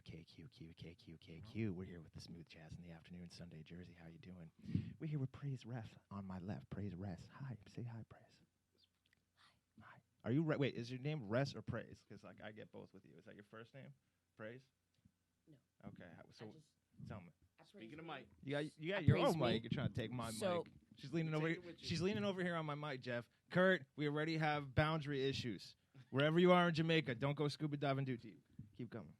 KQ. We're here with the Smooth Jazz in the Afternoon, Sunday, Jersey. How you doing? We're here with Praise Ref on my left. Praise Res. Hi. Say hi, Praise. Hi. Are you wait? Is your name Res or Praise? Because like I get both with you. Is that your first name? Praise? No. Okay. So tell me. Speaking of Mike, You got your own mic. You're trying to take my mic. She's leaning over. She's leaning over here on my mic, Jeff. Kurt, we already have boundary issues. Wherever you are in Jamaica, don't go scuba diving due to you. Keep coming.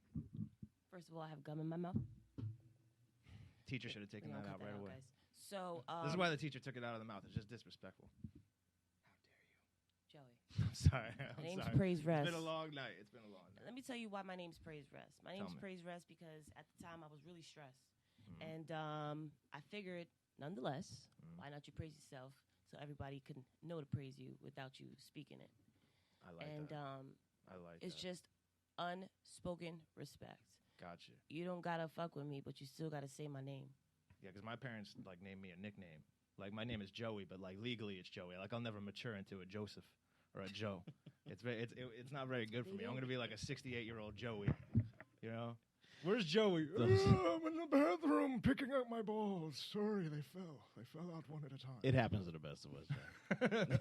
First of all, I have gum in my mouth. Teacher should have taken that out right away. Guys. So this is why the teacher took it out of the mouth. It's just disrespectful. Joey. I'm sorry. My name's Praise Rest. It's been a long night. Let me tell you why my name's Praise Rest. My name's Praise Rest because at the time I was really stressed. And I figured, nonetheless, why not you praise yourself so everybody can know to praise you without you speaking it. I like that. It's just unspoken respect. Gotcha. You don't gotta fuck with me, but you still gotta say my name. Yeah, because my parents like named me a nickname. Like my name is Joey, but like legally it's Joey. Like I'll never mature into a Joseph or a Joe. It's not very good for me. I'm gonna be like a 68-year-old Joey. You know. Where's Joey? I'm in the bathroom picking out my balls. Sorry, they fell. They fell out one at a time. it happens to the best of us.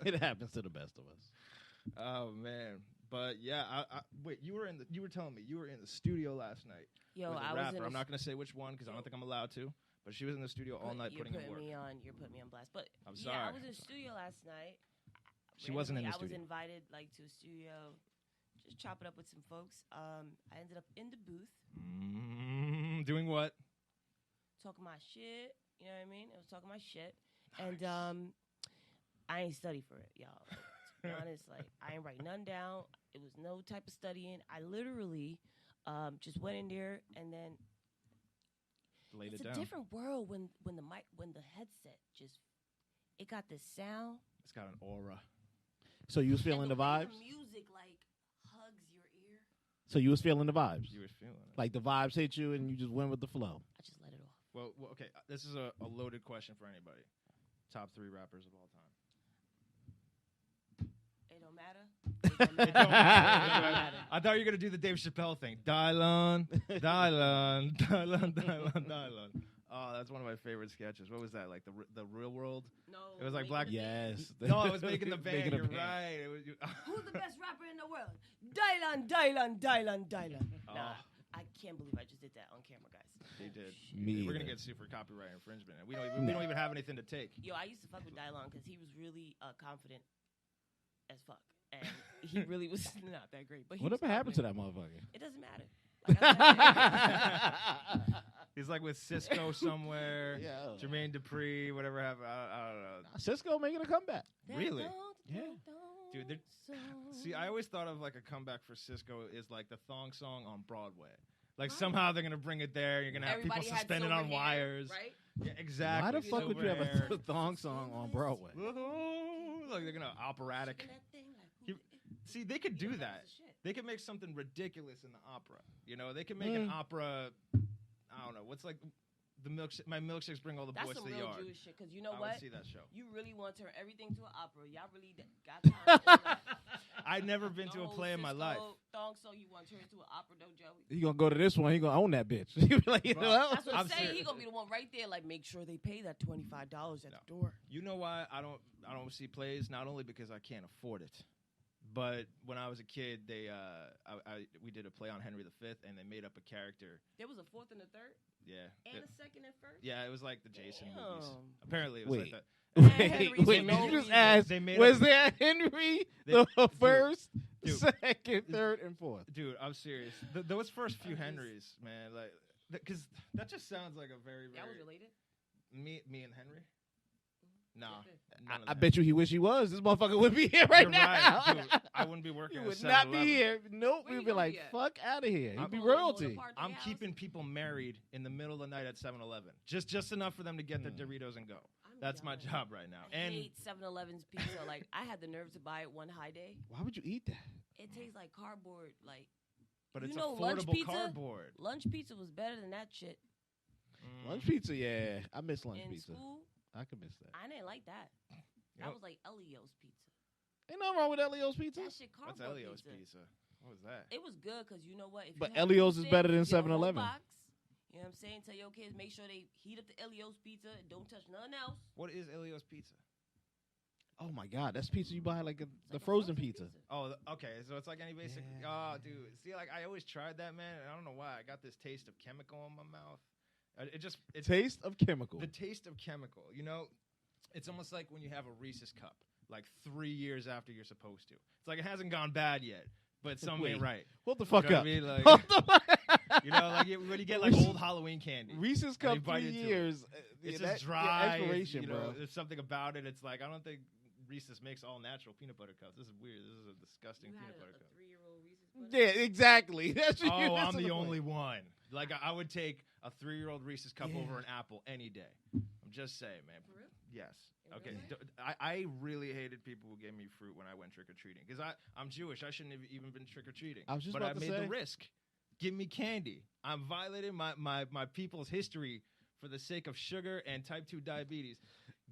It happens to the best of us. Oh man, but yeah, wait. You were telling me you were in the studio last night. Yo, with a I rapper. was. I'm not gonna say which one because I don't think I'm allowed to. But she was in the studio all night putting in work. You're putting me on blast. But I'm sorry. I was in the studio last night. She wasn't in the I studio. was invited to a studio, just chop it up with some folks. I ended up in the booth. Doing what? Talking my shit. You know what I mean? I was talking my shit. Nice. And I ain't study for it, y'all. Like, to be honest, like I ain't write none down. It was no type of studying. I literally just went in there and then laid it down. It's a different world when the headset just it got this sound. It's got an aura. So you was feeling the vibes? The music like hugs your ear. So you was feeling the vibes? You were feeling it. Like the vibes hit you and you just went with the flow? I just let it off. Well okay. This is a loaded question for anybody. Top 3 rappers of all time. It don't matter. It don't matter. I thought you were going to do the Dave Chappelle thing. Dylon. Oh, that's one of my favorite sketches. What was that? Like the Real World? No. It was like Black. Yes. No, it was Making the Band. You're right. It was, Who's the best rapper in the world? Dylan. Oh. Nah, I can't believe I just did that on camera, guys. They did. Me We're going to get sued for copyright infringement. And we don't even have anything to take. Yo, I used to fuck with Dylan because he was really confident as fuck. And he really was not that great. But whatever happened to that motherfucker? It doesn't matter. Like He's like with Cisco somewhere. Yeah. Jermaine Dupri, whatever happened. I don't know. Cisco making a comeback. Really? Yeah. Dude, see, I always thought of like a comeback for Cisco is like the thong song on Broadway. Like somehow they're gonna bring it there. You're gonna have Everybody people suspended on wires, right? Yeah, exactly. Why the fuck would you have a thong song on Broadway? Like they're gonna operatic. See, they could do that. They could make something ridiculous in the opera. You know, they could make an opera. I don't know. What's like the milkshake? My milkshakes bring all the boys to the yard. That's some real Jewish shit. Because you know I what? would see that show. You really want to turn everything to an opera. Y'all really got time. I've never been to a play in my life. Thong song you want to turn into an opera, though, Joey? He gonna go to this one. He gonna own that bitch. He be like, you know? That's what I'm saying. He gonna be the one right there. Like, make sure they pay that $25 at the door. You know why I don't see plays? Not only because I can't afford it, but when I was a kid, we did a play on Henry V, and they made up a character. There was a fourth and a third. Yeah. And a second and first. Yeah, it was like the Jason movies. Apparently, it was like that. Wait, did you just ask, was there Henry the first, second, third, and fourth? Dude, I'm serious. Those first few Henrys, man, like, because that just sounds like a very, very... That was related? Me and Henry? No. I bet you he wish he was. This motherfucker would be here right now. Right, dude. I wouldn't be working He at would not be 7-Eleven. here. Nope. We'd be like, fuck out of here. He'd be royalty. I'm keeping people married in the middle of the night at 7-Eleven. Just enough for them to get their Doritos and go. That's my job right now. I hate 7-Eleven's pizza. Like, I had the nerve to buy it one high day. Why would you eat that? It tastes like cardboard. Like, but it's affordable lunch pizza? Cardboard. Lunch pizza was better than that shit. Lunch pizza, yeah. I miss lunch pizza. In school, I could miss that. I didn't like that. That was like Elio's pizza. Ain't nothing wrong with Elio's pizza. That shit cardboard. What's Elio's pizza? What was that? It was good because you know what? If But you have Elio's is pizza, better than you get a whole 7-Eleven. box. You know what I'm saying? Tell your kids, make sure they heat up the Elio's pizza and don't touch nothing else. What is Elio's pizza? Oh my God, that's pizza you buy like the like a frozen pizza. Oh, okay. So it's like any basic. Yeah. Oh, dude. See, like I always tried that, man. And I don't know why. I got this taste of chemical in my mouth. It's Taste of chemical. the taste of chemical. You know, it's almost like when you have a Reese's cup, like 3 years after you're supposed to. It's like it hasn't gone bad yet, but something ain't right. Hold the fuck You know up. what I mean? Like, Hold the fuck- you know, like when you get like old Halloween candy. Reese's And cup you bite 3 into it. years. It's that- just dry. expiration, you know, bro. there's something about it. It's like I don't think Reese's makes all natural peanut butter cups. This is weird. This is a disgusting You had peanut butter a cup. 3-year-old Reese's butter? Yeah, exactly. That's what Oh, that's I'm the point. only one. Like I would take a 3-year-old Reese's cup over an apple any day. I'm just saying, man. For real? Yes. In Okay. real I really hated people who gave me fruit when I went trick or treating because I'm Jewish. I shouldn't have even been trick or treating. I was just but about I to made say. the risk. Give me candy. I'm violating my people's history for the sake of sugar and type 2 diabetes.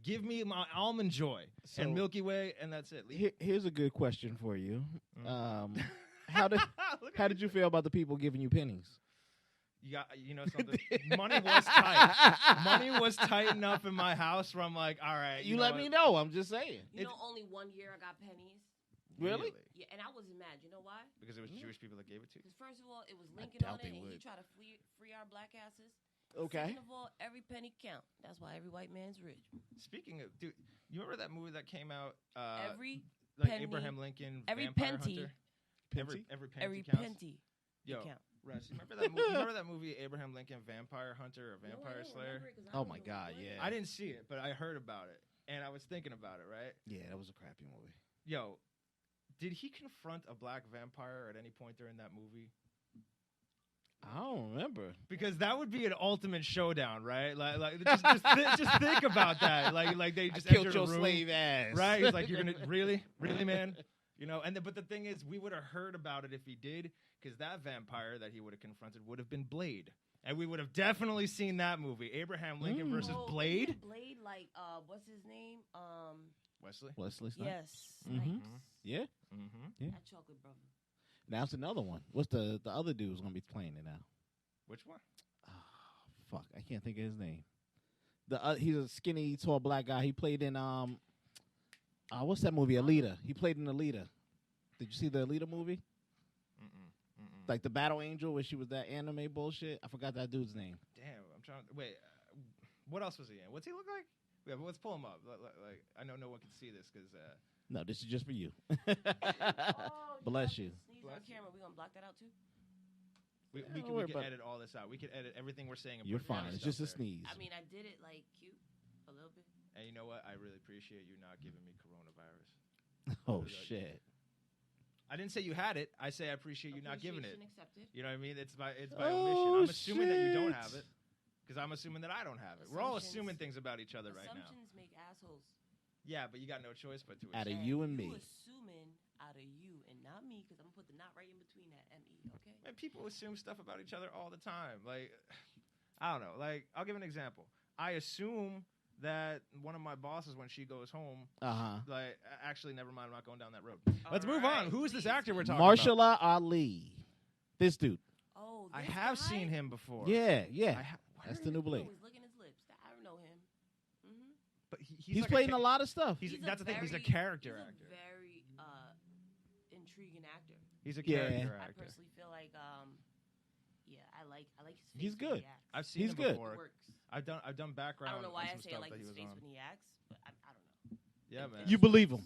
Give me my almond joy So- and Milky Way, and that's it. Here's a good question for you. Mm. How did Look how at did you feel about the people giving you pennies? you know something? Money was tight. Money was tight enough in my house where I'm like, all right. You know let what? me know. I'm just saying. You know, only 1 year I got pennies. Really? Yeah, and I wasn't mad. You know why? Because it was Jewish people that gave it to you. Because first of all, it was I Lincoln doubt on it, they and he would. tried to free our black asses. Okay. Second of all, every penny count. That's why every white man's rich. Speaking of, dude, you remember that movie that came out? Every like penny- Abraham Lincoln, every Vampire penty- Hunter. Penty? Every penny Every counts. penty Yo, count. Russ, you remember that movie? Remember that movie, Abraham Lincoln, Vampire Hunter or No, I Vampire don't Slayer? remember it 'cause I Oh don't my know God, what. yeah. I didn't see it, but I heard about it, and I was thinking about it. Right? Yeah, that was a crappy movie. Yo, did he confront a black vampire at any point during that movie? I don't remember. Because that would be an ultimate showdown, right? Like just think about that. Like they just killed entered your a room, slave ass. right? He's like, you're gonna really, man, you know. And but the thing is, we would have heard about it if he did, because that vampire that he would have confronted would have been Blade, and we would have definitely seen that movie, Abraham Lincoln versus Oh, Blade. isn't Blade, like, what's his name? Wesley. Wesley Snipes. Yes. Mhm. Snipes. Yeah. Mm-hmm. That chocolate brother. Now it's another one. What's the other dude who's gonna be playing it now? Which one? Oh, fuck, I can't think of his name. He's a skinny, tall black guy. He played in what's that movie? Alita. He played in Alita. Did you see the Alita movie? Like the Battle Angel, where she was that anime bullshit. I forgot that dude's name. Damn, I'm trying. Wait, what else was he in? What's he look like? Yeah, but let's pull him up. Like I know no one can see this because. No, this is just for you. Oh, Bless you. you. Sneeze on camera. We gonna block that out too? We don't worry can about edit all this out. We can edit everything we're saying. And You're put the fine. other It's stuff just a there. sneeze. I mean, I did it like cute a little bit. And you know what? I really appreciate you not giving me coronavirus. Oh shit. I didn't say you had it. I say I appreciate you not giving it. Appreciation accepted. You know what I mean? It's by Oh, omission. I'm assuming that you don't shit. have it because I'm assuming that I don't have it. We're all Assumptions. assuming things about each other right now. Assumptions make assholes. Yeah, but you got no choice but to Out of assume. you and me. You assuming out of you and not me, because I'm gonna put the not right in between that M-E. Okay. Man, people assume stuff about each other all the time. Like, I don't know. Like, I'll give an example. I assume that one of my bosses, when she goes home, like, actually, never mind. I'm not going down that road. Let's move on. Who is this actor we're talking about? Marshala Ali. This dude. Oh, I this have guy? seen him before. Yeah. Why That's do the I- new Blade. He's licking his lips. I don't know him. Mm-hmm. But He's like played in a lot of stuff. That's the thing. He's a character actor. He's a very intriguing actor. He's a Yeah. character I actor. personally feel like, yeah, I like his face. He's when good. He acts. I've seen He's him good. It before. works. I've done background. I don't know why on I some say I stuff like that he his was face on. when he acts, but I don't know. Yeah, man. You believe him.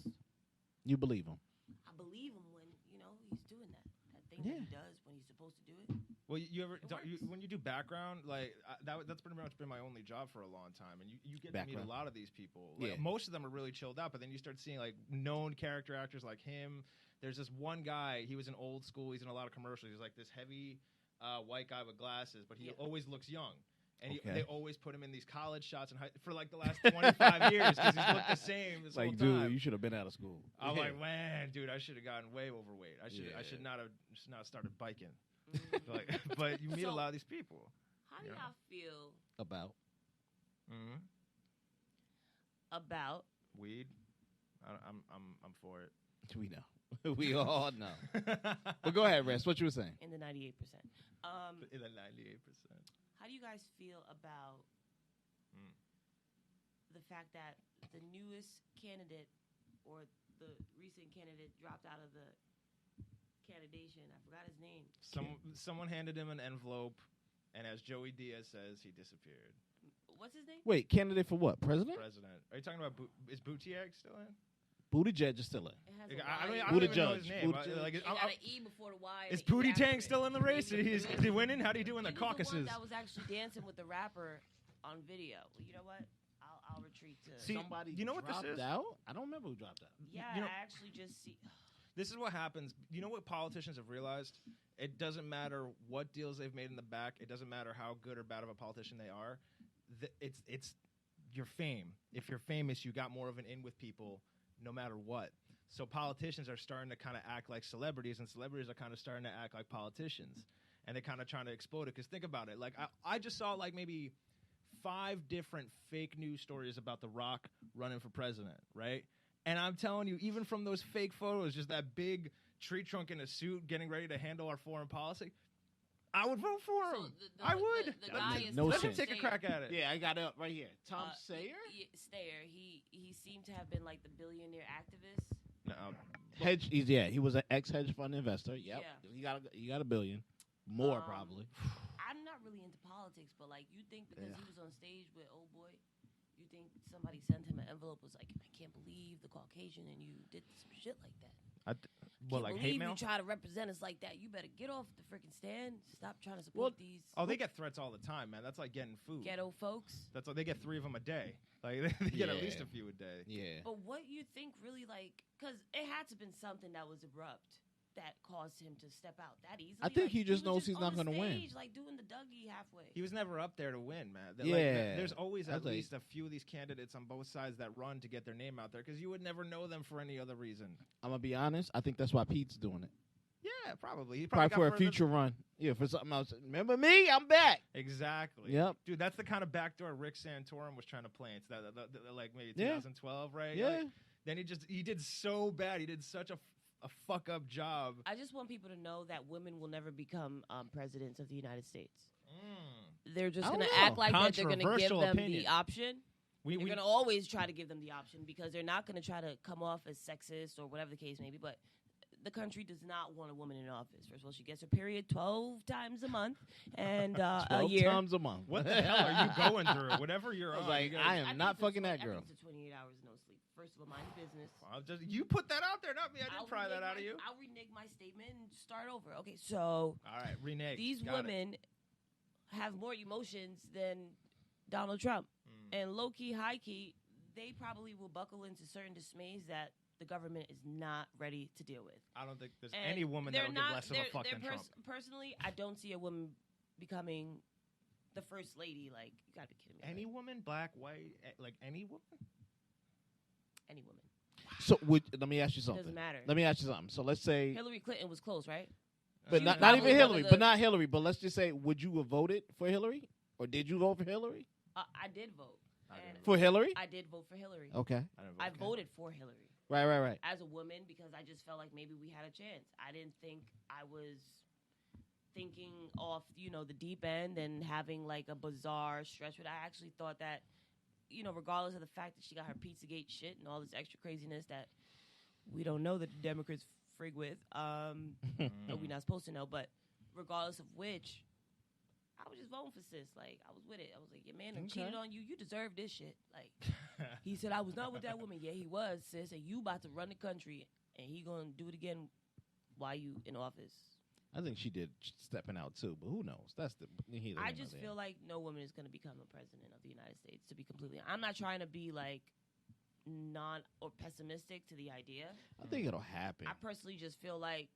You believe him. I believe him when he's doing that thing Yeah. that he does when he's supposed to do it. Well, you ever It don't, works. when you do background, like that's pretty much been my only job for a long time, and you get to meet a Background. lot of these people. Like, Yeah. most of them are really chilled out, but then you start seeing like known character actors like him. There's this one guy. He was in Old School. He's in a lot of commercials. He's like this heavy white guy with glasses, but he Yeah. always looks young. And Okay. they always put him in these college shots for like the last 25 years because he's looked the same this whole Like, time. dude, you should have been out of school. I'm Yeah. like, man, dude, I should have gotten way overweight. I should Yeah. not have started biking. Mhm. Like, but you meet a So- lot of these people. How do Yeah. y'all feel About. Mm-hmm. about Weed. I'm for it. We know. We all know. But go ahead, Rest. What you were saying? In the 98%. In the 98%. How do you guys feel about the fact that the newest candidate or the recent candidate dropped out of the candidation? I forgot his name. Someone handed him an envelope, and as Joey Diaz says, he disappeared. What's his name? Wait, candidate for what? President? Are you talking about is Buttigieg still in? Buttigieg is still in. It has I a Y. don't even know his name. It got an E before the Y. Is Pootie Tang still in the race? Is he winning? How do you do in the caucuses? The one that was actually dancing with the rapper on video. Well, you know what? I'll retreat to. See, somebody you know what this is? out? I don't remember who dropped out. Yeah, you know, I actually just see. This is what happens. You know what politicians have realized? It doesn't matter what deals they've made in the back. It doesn't matter how good or bad of a politician they are. It's your fame. If you're famous, you got more of an in with people no matter what. So politicians are starting to kind of act like celebrities, and celebrities are kind of starting to act like politicians. And they're kind of trying to explode it. Because think about it. Like, I just saw like maybe 5 different fake news stories about The Rock running for president, right? And I'm telling you, even from those fake photos, just that big tree trunk in a suit getting ready to handle our foreign policy, I would vote for him. I would. The guy is No Let him sense. take a crack at it. Yeah, I got it up right here. Tom Sayer? Stayer. He seemed to have been like the billionaire activist. No. He was an ex-hedge fund investor. Yep. Yeah. He got $1 billion. More, probably. I'm not really into politics, but like you think because he was on stage with old boy, you think somebody sent him an envelope was like, I can't believe the Caucasian and you did some shit like that. Like hate mail? You try to represent us like that. You better get off the freaking stand. Stop trying to support these. Oh, they get threats all the time, man. That's like getting food. Ghetto folks. That's like they get 3 of them a day. Like they get at least a few a day. Yeah. But what you think really like, because it had to have been something that was abrupt that caused him to step out that easily. I think like, he just knows was he's not going to win. Like doing the Dougie halfway. He was never up there to win, man. There's always at least a few of these candidates on both sides that run to get their name out there because you would never know them for any other reason. I'm going to be honest. I think that's why Pete's doing it. Yeah, probably. He Probably for a future run. Yeah, for something else. Remember me? I'm back. Exactly. Yep. Dude, that's the kind of backdoor Rick Santorum was trying to play. It's that like maybe 2012, right? Yeah. Like, then he did so bad. He did such a fuck up job. I just want people to know that women will never become presidents of the United States. They're just going to act like that they're going to give them the option. They're going to always try to give them the option because they're not going to try to come off as sexist or whatever the case may be. But the country does not want a woman in office. First of all, she gets her period 12 times a month and a year. 12 times a month. What the hell are you going through? Whatever you're on. Like, I am not fucking that girl. I think it's 28 hours no sleep. First of all, mind your business. You put that out there, not me. I didn't pry that out of you. I'll renege my statement and start over. Okay, so all right, renege. These women have more emotions than Donald Trump, and low key, high key, they probably will buckle into certain dismays that the government is not ready to deal with. I don't think there's any woman that will give less of a fuck than Trump. Personally, I don't see a woman becoming the first lady. Like, you gotta be kidding me. Any woman, black, white, like any woman. Any woman. So let me ask you something. Doesn't matter. Let me ask you something. So let's say Hillary Clinton was close, right? But not even Hillary. But not Hillary. But let's just say, would you have voted for Hillary, or did you vote for Hillary? I did vote. For Hillary? I did vote for Hillary. Okay. I voted for Hillary. Right. As a woman, because I just felt like maybe we had a chance. I didn't think I was thinking off, the deep end and having like a bizarre stretch. But I actually thought that, regardless of the fact that she got her Pizzagate shit and all this extra craziness that we don't know that the Democrats frig with, or we're not supposed to know. But regardless of which, I was just voting for sis. Like, I was with it. I was like, your man cheated on you. You deserve this shit. Like, he said, I was not with that woman. Yeah, he was, sis. And you about to run the country. And he going to do it again while you in office. I think she did stepping out, too. But who knows? That's I just feel like no woman is going to become a president of the United States, to be completely honest. I'm not trying to be, like, or pessimistic to the idea. I think it'll happen. I personally just feel like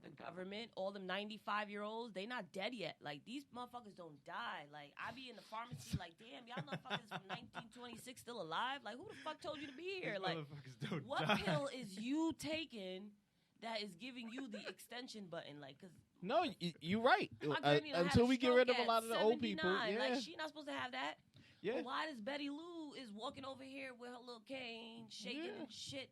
the government, all them 95-year-olds, they not dead yet. Like, these motherfuckers don't die. Like, I be in the pharmacy like, damn, y'all motherfuckers from 1926 still alive? Like, who the fuck told you to be here? Like, what pill is you taking that is giving you the extension button? Like, cause no, you're right. Until we get rid of a lot of the old people. Yeah. Like, she not supposed to have that. Yeah. But why does Betty Lou is walking over here with her little cane, shaking and shit?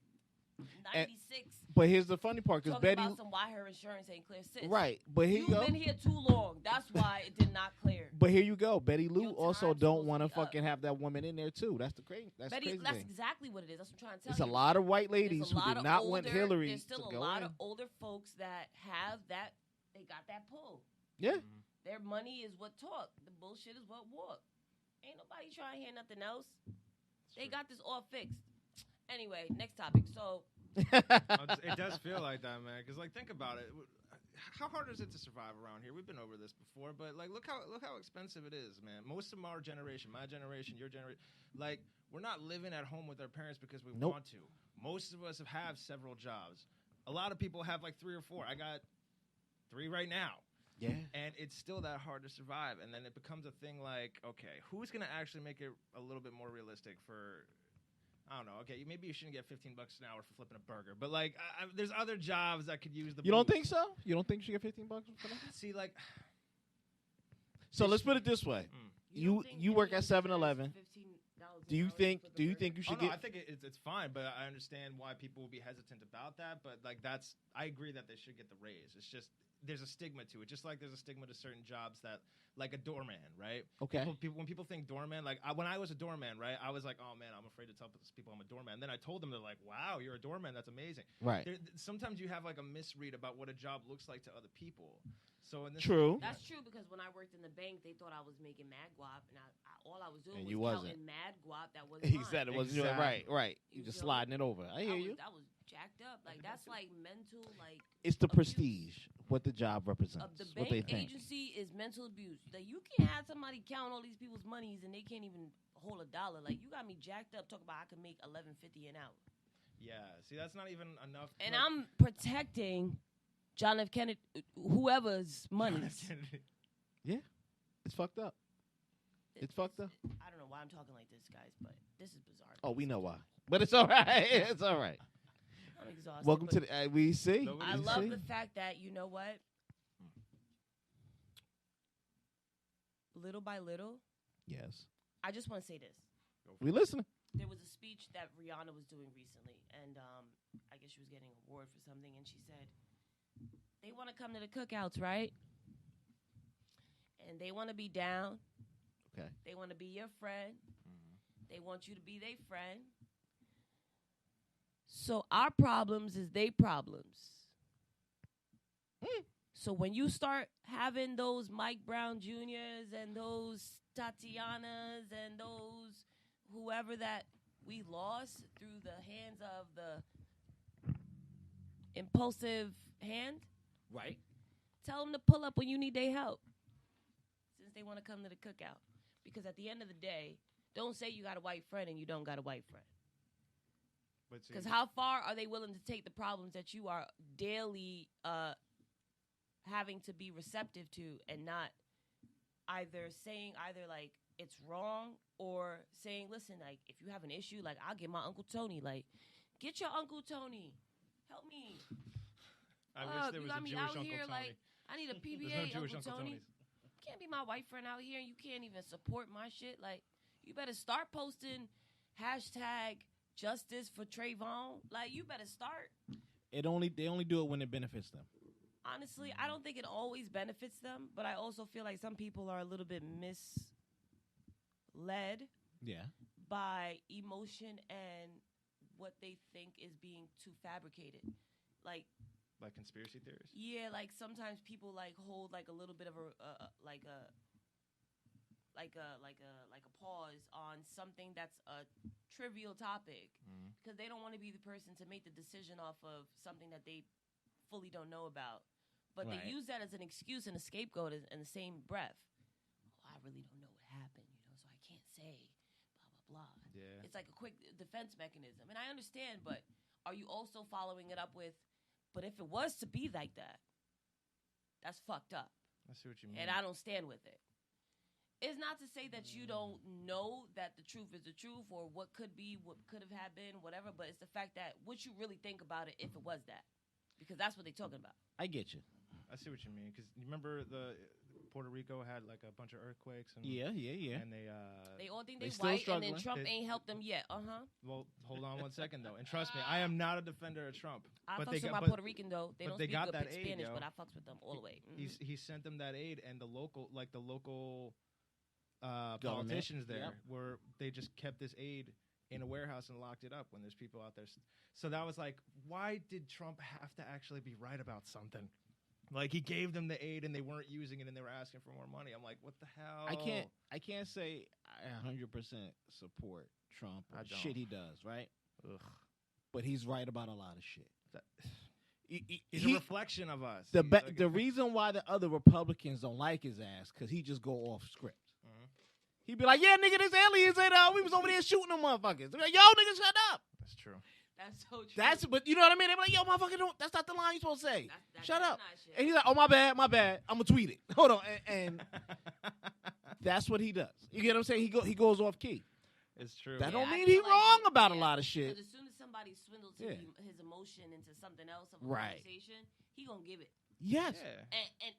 96. But here's the funny part, because Talking Betty, about some why her insurance ain't clear. Sis, right? But here you you've go. been here too long. That's why it did not clear. But here you go. Betty Lou Your also time's don't supposed want to to be up. fucking have that woman in there too. That's the crazy. That's Betty, crazy that's thing. exactly what it is. That's what I'm trying to tell It's you. a lot of white ladies There's a who lot did of not want older- Hillary There's still to a go lot in. of older folks that have that. They got that pull. Yeah. Their money is what talk. The bullshit is what walk. Ain't nobody trying to hear nothing else. They got this all fixed. Anyway, next topic. So It does feel like that, man. Because like, think about it. How hard is it to survive around here? We've been over this before, but like, look how expensive it is, man. Most of our generation, my generation, your generation, like, we're not living at home with our parents because we Nope. want to. Most of us have several jobs. A lot of people have like 3 or 4. I got 3 right now. Yeah. And it's still that hard to survive. And then it becomes a thing like, okay, who's going to actually make it a little bit more realistic for, I don't know, okay, maybe you shouldn't get $15 an hour for flipping a burger. But, like, there's other jobs that could use the You don't boost. think so? You don't think you should get $15 for that? See, like... So let's put it this way. don't think You work at anyone 7-Eleven. deserves $15 Do you an hour think for the do you burger? think you Oh, should no, get I think it's fine, but I understand why people will be hesitant about that. But, like, I agree that they should get the raise. It's just... There's a stigma to it, just like there's a stigma to certain jobs that, like a doorman, right? Okay. When people think doorman, like when I was a doorman, right? I was like, oh man, I'm afraid to tell people I'm a doorman. And then I told them, they're like, wow, you're a doorman. That's amazing. right? Sometimes you have like a misread about what a job looks like to other people. So in this True. That's true because when I worked in the bank, they thought I was making mad guap, and all I was doing And was you wasn't. counting mad guap that was He mine. said it wasn't Exactly. right. You You just feel sliding it over. I hear you. That was jacked up. Like that's like mental, like It's the abuse. prestige, what the job represents, Of the what they bank think. agency is mental abuse. Like you can't have somebody count all these people's monies and they can't even hold a dollar. Like you got me jacked up. Talk about I can make $11.50 an hour, Yeah. See, that's not even enough. and like- I'm protecting John F. Kennedy, whoever's money. It's fucked up. It's fucked up. I don't know why I'm talking like this, guys, but this is bizarre. Oh, we know why, but it's all right. It's all right. I'm exhausted. Welcome but to the we see. No, I We love see. the fact that you know what. Little by little, Yes, I just want to say this. we listening. There was a speech that Rihanna was doing recently, and I guess she was getting an award for something, and she said, they want to come to the cookouts, right? And they want to be down. Okay. They want to be your friend. They want you to be their friend. So our problems is they problems. So when you start having those Mike Brown Jr.'s and those Tatianas and those whoever that we lost through the hands of the impulsive hand, Right. tell them to pull up when you need their help since they want to come to the cookout. Because at the end of the day, don't say you got a white friend and you don't got a white friend. But see, Because how far are they willing to take the problems that you are daily having to be receptive to and not either saying like it's wrong or saying, listen, like if you have an issue, like I'll get my Uncle Tony. Like, get your Uncle Tony. Help me. I wish Fuck, there you was got a me Jewish out Uncle here Tony. like I need a There's PBA no Jewish Uncle Uncle Tony. Tonys. You can't be my white friend out here and you can't even support my shit. Like, you better start posting hashtag justice for Trayvon. Like, you better start. They only do it when it benefits them. Honestly, I don't think it always benefits them, but I also feel like some people are a little bit misled Yeah. by emotion and what they think is being too fabricated. Like Conspiracy theories. yeah, like sometimes people like hold like a little bit of a pause on something that's a trivial topic because they don't want to be the person to make the decision off of something that they fully don't know about. But Right. they use that as an excuse and a scapegoat in the same breath. Oh, I really don't know what happened, so I can't say blah, blah, blah. Yeah. It's like a quick defense mechanism. And I understand, but are you also following it up with, but if it was to be like that, that's fucked up. I see what you mean. And I don't stand with it. It's not to say that you don't know that the truth is the truth or what could be, what could have been, whatever, but it's the fact that what you really think about it if it was that. Because that's what they're talking about. I get you. I see what you mean. Because you remember Puerto Rico had like a bunch of earthquakes. And, Yeah. And They all think They they still white, and struggling. then Trump They- ain't helped them yet. Well, hold on one second though, and trust me, I am not a defender of Trump. I But fucks they with got- my but- Puerto Rican though. They but don't they speak got good that aid, Spanish, yo. but I fucks with them all the way. He sent them that aid, and the local politicians there Yep. were they just kept this aid in a warehouse and locked it up when there's people out there. So that was like, why did Trump have to actually be right about something? Like, he gave them the aid and they weren't using it and they were asking for more money. I'm like, what the hell? I can't say I 100% support Trump or I don't. shit he does, right? Ugh. But he's right about a lot of shit. That- He- He's he- a reflection of us. the He's be- like- the reason why the other Republicans don't like his ass because he just go off script. Mhm. He'd be like, "Yeah, nigga, this aliens ain't we was over there shooting them motherfuckers." They're like, "Yo, nigga, shut up." That's true. That's so true. But you know what I mean? They're like, "Yo, motherfucker, that's not the line you supposed to say. That's Shut up." not shit. And he's like, "Oh, my bad. I'm gonna tweet it. Hold on." And that's what he does. You get what I'm saying? He goes off key. It's true. That Yeah, don't I mean feel he like wrong about a lot of 'cause shit. as soon as somebody swindles Yeah. his emotion into something else of a Right. conversation, he gonna give it. Yes. Yeah.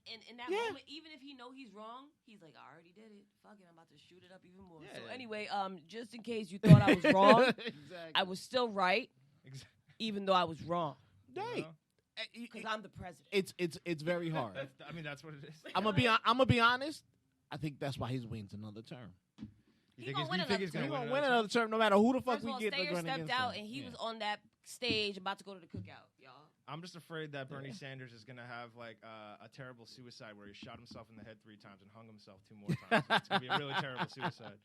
And in that Yeah. moment, even if he know he's wrong, he's like, I already did it. Fuck it, I'm about to shoot it up even more. So Yeah. anyway, just in case you thought I was wrong, Exactly. I was still right, even though I was wrong, Right. because I'm the president. It's very hard. That's what it is. I'm gonna be honest. I think that's why he wins another term. You He think gonna win you think he's He's gonna gonna win win another term no matter who the fuck First of we all, get to Stayer run stepped against out, him. and he Yeah. was on that stage about to go to the cookout, y'all. I'm just afraid that Bernie Yeah. Sanders is gonna have like a terrible suicide where he shot himself in the head 3 times and hung himself 2 more times. It's gonna be a really terrible suicide.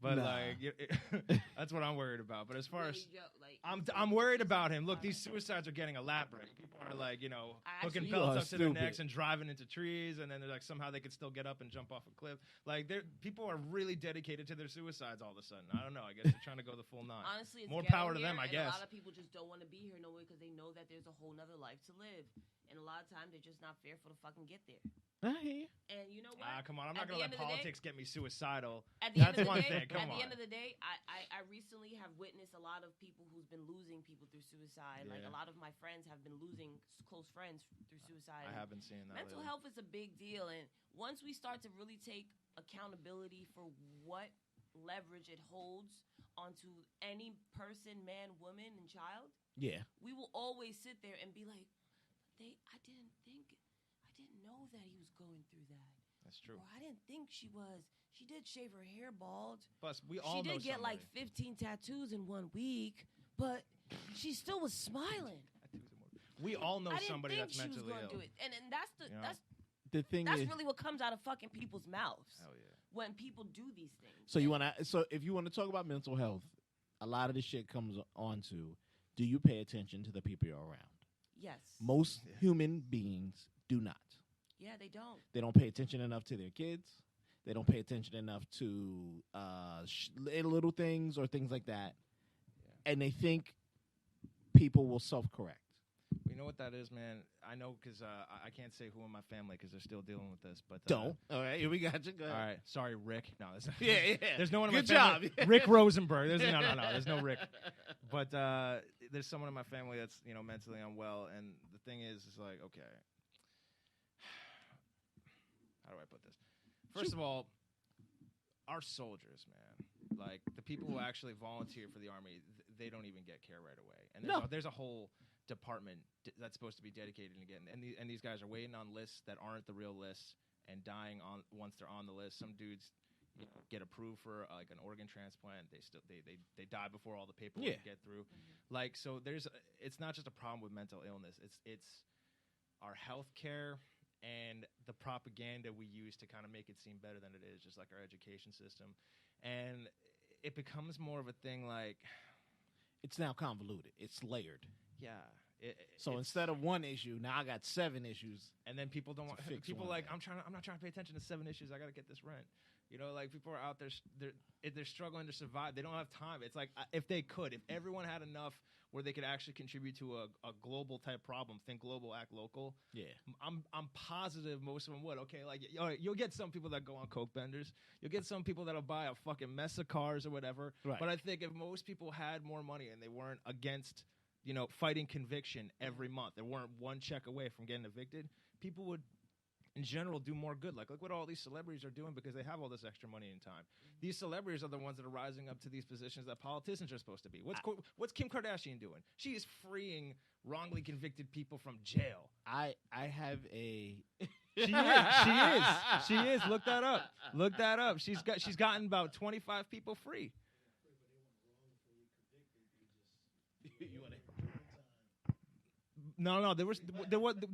But Nah. like, that's what I'm worried about. But as far as Really, like, I'm worried about him. Look, these suicides are getting elaborate. People are like, hooking Actually, belts you up are to their stupid. necks and driving into trees, and then they're like somehow they could still get up and jump off a cliff. Like, people are really dedicated to their suicides all of a sudden. I don't know. I guess they're trying to go the full 9. Honestly, it's More ghetto power to here, them, I and guess. A lot of people just don't want to be here no way because they know that there's a whole nother life to live, and a lot of times they're just not fearful to fucking get there. I hear you. And you know what? Come on, I'm not At gonna the let end of the day- politics get me suicidal. At the That's end of the one day, thing. Come at on. the end of the day, I recently have witnessed a lot of people who's been losing people through suicide. Like Yeah. a lot of my friends have been losing close friends through suicide. I have been seeing that. Mental lately. health is a big deal, and once we start to really take accountability for what leverage it holds onto any person, man, woman, and child, Yeah. we will always sit there and be like, I didn't know that he was going through that. That's true. Or I didn't think she did shave her hair bald. Plus, we all She know did get like somebody. 15 tattoos in 1 week, but she still was smiling. We all know I didn't somebody think that's she was mentally going ill. to do it. And that's the You know? The thing that's is, really what comes out of fucking people's mouths Hell yeah. when people do these things. so if you want to talk about mental health, a lot of this shit comes on to, do you pay attention to the people you're around? Yes. Most Yeah. human beings do not. Yeah, they don't. They don't pay attention enough to their kids. They don't pay attention enough to little things or things like that. Yeah. And they think people will self-correct. You know what that is, man? I know because I can't say who in my family because they're still dealing with this. But Don't. All right, here we got you. Go All ahead. right, sorry, Rick. No, Yeah. There's no one in Good my family. job. Rick Rosenberg. There's no. There's no Rick. But there's someone in my family that's mentally unwell, and the thing is like, okay, how do I put this? First of all, our soldiers, man, like the people who actually volunteer for the army, they don't even get care right away, and there's a whole department that's supposed to be dedicated again, and these guys are waiting on lists that aren't the real lists and dying on once they're on the list. Some dudes get approved for like an organ transplant. They die before all the paperwork get through. Like, so it's not just a problem with mental illness. It's our health care and the propaganda we use to kind of make it seem better than it is, just like our education system. And it becomes more of a thing like, It's now convoluted. It's layered. yeah. So instead of one issue, now I got 7 issues. And then people don't To want fix people one like thing. I'm not trying to pay attention to 7 issues. I got to get this rent. Like people are out there, they're struggling to survive. They don't have time. It's like if they could, if everyone had enough where they could actually contribute to a global type problem, think global, act local. Yeah. I'm positive most of them would. Okay, like you'll get some people that go on coke benders. You'll get some people that'll buy a fucking mess of cars or whatever. Right. But I think if most people had more money and they weren't against fighting conviction every month, they weren't one check away from getting evicted, people would in general do more good. Like, look what all these celebrities are doing because they have all this extra money and time. These celebrities are the ones that are rising up to these positions that politicians are supposed to be. What's Kim Kardashian doing? She is freeing wrongly convicted people from jail. I have a. She is. Look that up. She's gotten about 25 people free. No. There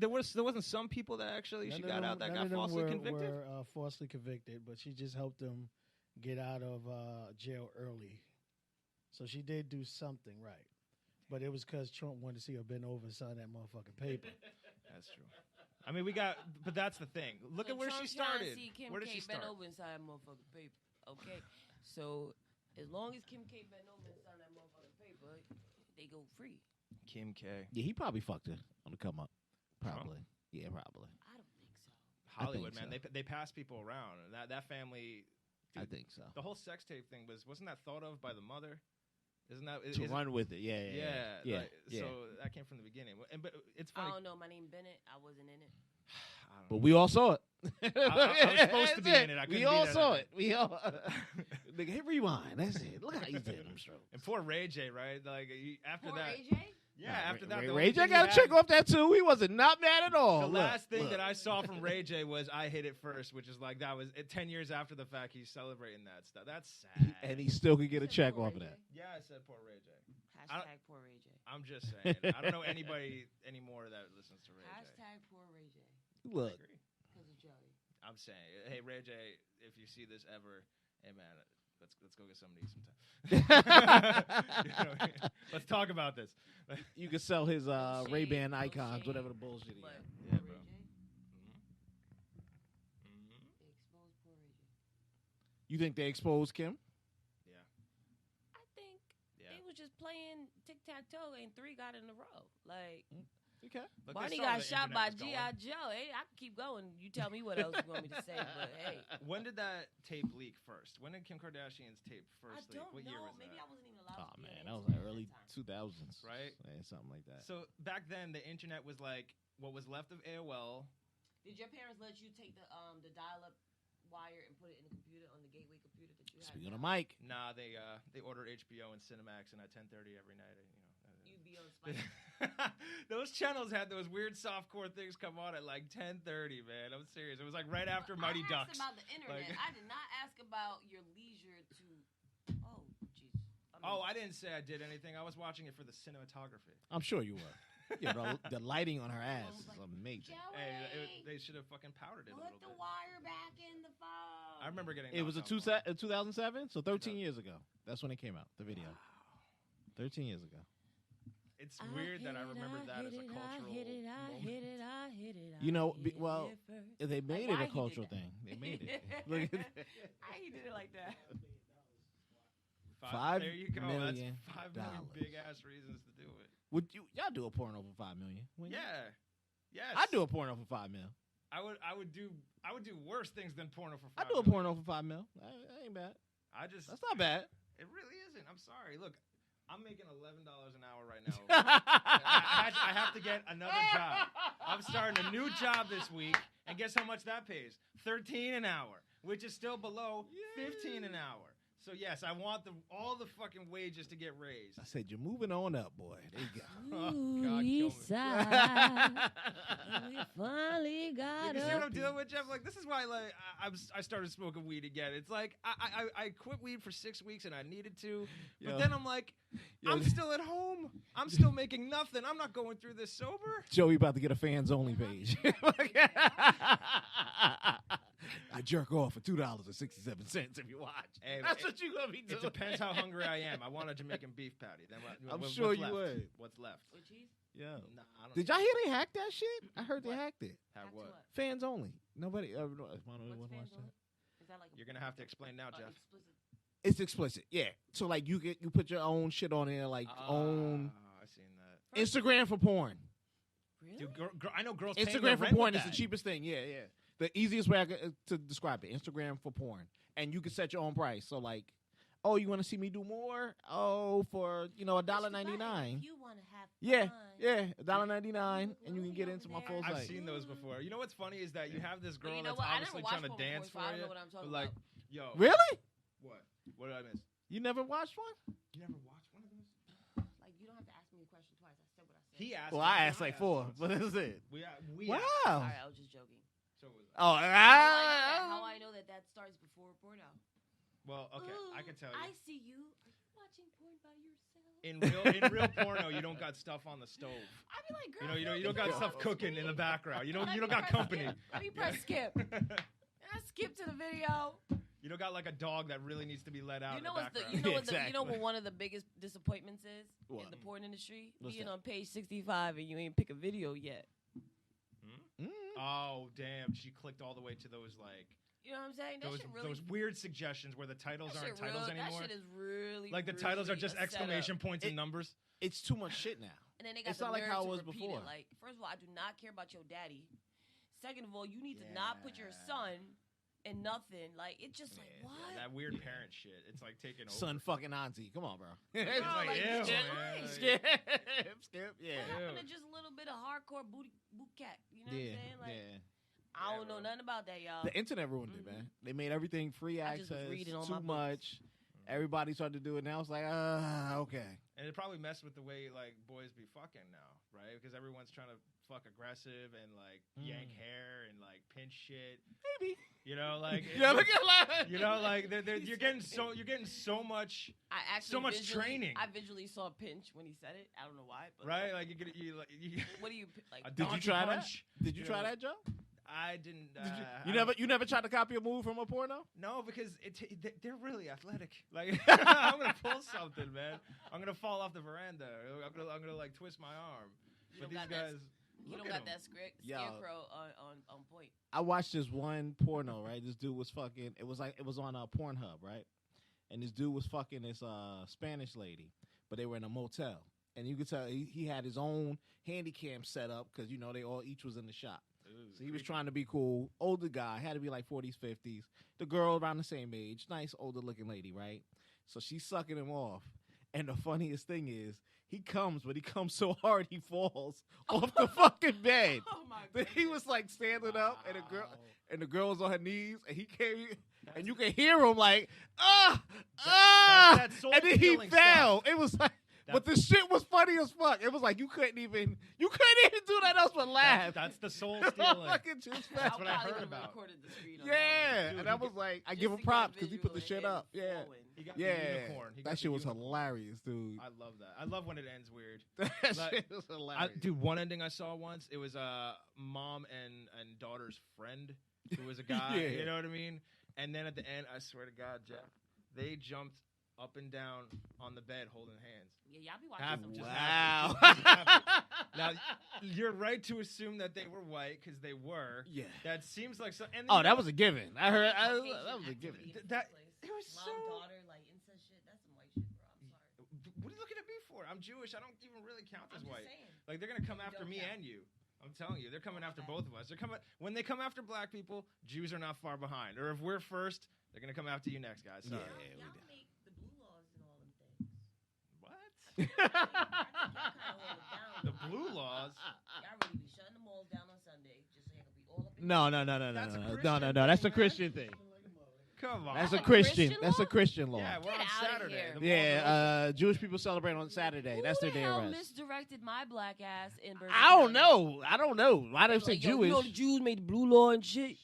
wasn't some people that actually she got out that got falsely convicted. Were falsely convicted, but she just helped them get out of jail early. So she did do something right, but it was because Trump wanted to see her bend over and sign that motherfucking paper. That's true. I mean, but that's the thing. Look at where she started. Where did she start? Bend over and sign that motherfucking paper. Okay, so as long as Kim K bend over and sign that motherfucking paper, they go free. Kim K. Yeah, he probably fucked her on the come up. Probably. Trump? Yeah, probably. I don't think so. Hollywood, think man, so. they pass people around. That family. Dude, I think so. The whole sex tape thing wasn't that thought of by the mother? Isn't that To run with it? Yeah. So that came from the beginning. But it's funny. I don't know. My name Bennett. I wasn't in it. But we all saw it. I was supposed to be in it. I couldn't we be all there saw that it. We all. Nigga, hit rewind. That's it. Look how he's doing them strokes. And poor Ray J, right? Like after Poor that. AJ? Yeah, after that. Ray J got to check off that too. He wasn't not mad at all. The last thing that I saw from Ray J was "I Hit It First," which is like that was 10 years after the fact. He's celebrating that stuff. That's sad. And he still could get a check off of that. Yeah, I said poor Ray J. Hashtag poor Ray J. I'm just saying. I don't know anybody anymore that listens to Ray J. Hashtag poor Ray J. Look. Because of Joey. I'm saying, hey Ray J, if you see this ever, hey man, let's go get something to eat sometime. You know what I mean? Let's talk about this. You could sell his shade, Ray-Ban no icons, shade. whatever the bullshit he But got. Yeah, poor bro. Ray J. Mm-hmm. They exposed poor Ray J. You think they exposed Kim? Yeah. I think Yeah. they was just playing tic-tac-toe and 3 got in a row. Like, Okay. Look, Barney they saw got the shot internet by was going. G.I. Joe. Hey, I can keep going. You tell me what else you want me to say, but hey. When did that tape leak first? When did Kim Kardashian's tape I first leak? don't What know. year was Maybe that? I wasn't even allowed Oh to be man, on that was the like internet early at the time. 2000s, Right? Yeah, something like that. So back then, the internet was like what was left of AOL. Did your parents let you take the dial-up wire and put it in the computer on the gateway computer that you had? Speaking of Mike, Nah, they ordered HBO and Cinemax, and at 10:30 every night, You'd be on Spice. those channels had those weird softcore things come on at like 10:30. Man, I'm serious. It was like right after Mighty I Ducks. asked about the internet. Like- I did not ask about your leisure to. Oh, jeez. Oh, I didn't say I did anything. I was watching it for the cinematography. I'm sure you were. Yeah, bro, the lighting on her ass is amazing. Joey, They should have fucking powdered it a put little the bit. wire back in the phone. I remember getting. It was a knocked out 2007, so 13 years ago. That's when it came out. The video, 13 years ago. It's weird that I remembered that as a cultural moment. You know, well, they made why it a he did cultural that? thing. They made it. Look at that. I he did it like that. $5 There you go. million. That's $5 million big ass reasons to do it. Would y'all do a porno for $5 million? Wouldn't you? Yeah. Yes. I'd do a porno for $5 million. I would do worse things than porno for $5 I'd do a million. porno for $5 million. That ain't bad. That's not bad. It really isn't. I'm sorry. Look, I'm making $11 an hour right now. I have to get another job. I'm starting a new job this week, and guess how much that pays? $13 an hour, which is still below $15 an hour. So yes, I want all the fucking wages to get raised. I said, you're moving on up, boy. There you go. Oh, God, kill me. We finally got You see what up. I'm dealing with, Jeff? Like, this is why, like, I started smoking weed again. It's like I quit weed for 6 weeks and I needed to, but then I'm like, I'm still at home. I'm still making nothing. I'm not going through this sober. Joey about to get a fans only page. I jerk off for $2.67 if you watch. Hey, That's what you gonna be doing. It depends how hungry I am. I want a Jamaican beef patty. Then I'm what's sure you left? would. What's left? With cheese? Yeah. Nah, I don't Did y'all hear they hacked that shit? I heard they What? hacked it. have Back to what? Fans only. Nobody. What's watch fans that. only? Is that like You're gonna have to explain now, Jeff. explicit? It's explicit. Yeah. So like you put your own shit on there, like own I seen that. Instagram for porn. Really? Dude, I know girls. paying their Instagram for rent porn with is the that. cheapest thing. Yeah, yeah. The easiest way to describe it. Instagram for porn, and you can set your own price. So like, Oh, you want to see me do more? Oh, for $1.99. You want to have Yeah, fun. yeah, $1.99, and you can get into my full I've site. seen those before. You know what's funny is that you have this But girl you know that's what? I obviously never trying to watched porn dance before, for so I don't you. know what I'm talking But like, about. yo, Really? what did I miss? You never watched one? You never watched one of those? Like, you don't have to ask me a question twice. I said what I said. He asked. Well, me, I and asked like 4, once. but that's it. We Wow. All right, I was just joking. So was I. Oh, How I know that starts before porno? Well, okay, I can tell you. I see you. Are you watching porn by yourself? In real porno, you don't got stuff on the stove. I be like, girl, You don't got get stuff off the cooking in the screen. background. You Let don't me got press company. skip. Let me press skip. I skip to the video. You don't got like a dog that really needs to be let out. You know in the what's the background. you know what one of the biggest disappointments is What? in the porn industry? What's Being that? on page 65 and you ain't pick a video yet. Oh damn! She clicked all the way to those like You know what I'm saying? That those shit really. those weird suggestions where the titles that aren't shit titles real, anymore. That shit is really Like the titles are really just a setup. exclamation points and numbers. It's too much shit now. And then they got It's the not like nerve how it to was repeat before. It. Like, first of all, I do not care about your daddy. Second of all, you need to not put your son in nothing. Like, it's just like, what? Yeah, that weird parent shit. It's like taking over. Son fucking auntie. Come on, bro. It's Bro, like, like, ew, just man. Skip. Skip. Yeah. What happened to just a little bit of hardcore boot cat? You know Yeah. what I'm saying? Like, Yeah. I don't know bro. nothing about that, y'all. The internet ruined it, man. They made everything free I just was access. reading all Too my books. much. Everybody started to do it now. It's like, okay. And it probably messed with the way like boys be fucking now, right? Because everyone's trying to fuck aggressive and like yank hair and like pinch shit. Maybe. You know, like Yeah, look at that. you know, like you're getting so much, I actually so much visually- training. I visually saw a pinch when he said it. I don't know why, but right? Like you what do you like? a Did you donkey try that? punch. Did you You try know, that, Joe? I didn't. You never tried to copy a move from a porno? No, because they're really athletic. Like I'm gonna pull something, man. I'm gonna fall off the veranda. I'm gonna like twist my arm. You But don't these got guys, You look don't at got 'em. that Yo. scarecrow on point. I watched this one porno, right? This dude was fucking. It was on Pornhub, right? And this dude was fucking this Spanish lady, but they were in a motel, and you could tell he had his own handy cam set up because they each was in the shop. So he was trying to be cool. Older guy, had to be like 40s, 50s. The girl around the same age, nice older looking lady, right? So she's sucking him off. And the funniest thing is, he comes so hard he falls off the fucking bed. Oh my Then he was like standing up, and the girl was on her knees, and he came, and you can hear him like, that's and then he soul-stealing fell. stuff. It was like, but the shit was funny as fuck. It was like you couldn't even do that else but laugh. That's the soul stealing. Fucking just That's what I probably heard would've about. recorded the screen on yeah, Dude, and I he was like, I Just give him to get a props because he put the visual shit of up. him Yeah, falling. He got the yeah, unicorn. He got that the shit was unicorn. hilarious, dude. I love that. I love when it ends weird. That Like, shit was hilarious. Dude, one ending I saw once, it was a mom and daughter's friend who was a guy. Yeah. You know what I mean? And then at the end, I swear to God, Jeff, they jumped up and down on the bed holding hands. Yeah, y'all be watching Happy. some Just Wow. happy. Now, you're right to assume that they were white because they were. Yeah. That seems like so. And Oh, that was a given. I heard. Caucasian That was a given. activity in That- this place. it was Mom, so- daughter, like incest shit. That's some white shit, bro. I'm sorry. What are you looking at me for? I'm Jewish. I don't even really count as I'm just white. saying. Like they're gonna come You after don't me count. and you. I'm telling you, they're coming after Okay. both of us. When they come after black people, Jews are not far behind. Or if we're first, they're gonna come after you next, guys. Sorry. Yeah. Y'all make the blue laws and all them things. What? The blue laws. Y'all really be shutting the malls down on Sunday just so y'all can be all up in No. That's a No. Christian That's a thing, Christian thing. Come on. That's That's a a Christian. Christian That's a law? Christian law. Yeah, we're Get on outta Saturday. here. The malls are Yeah, Jewish people celebrate on Saturday. Who That's their the day of hell rest. misdirected my black ass in Bergen I don't County? know. Why they Like, say yo, Jewish? You know the Jews made the blue law and shit.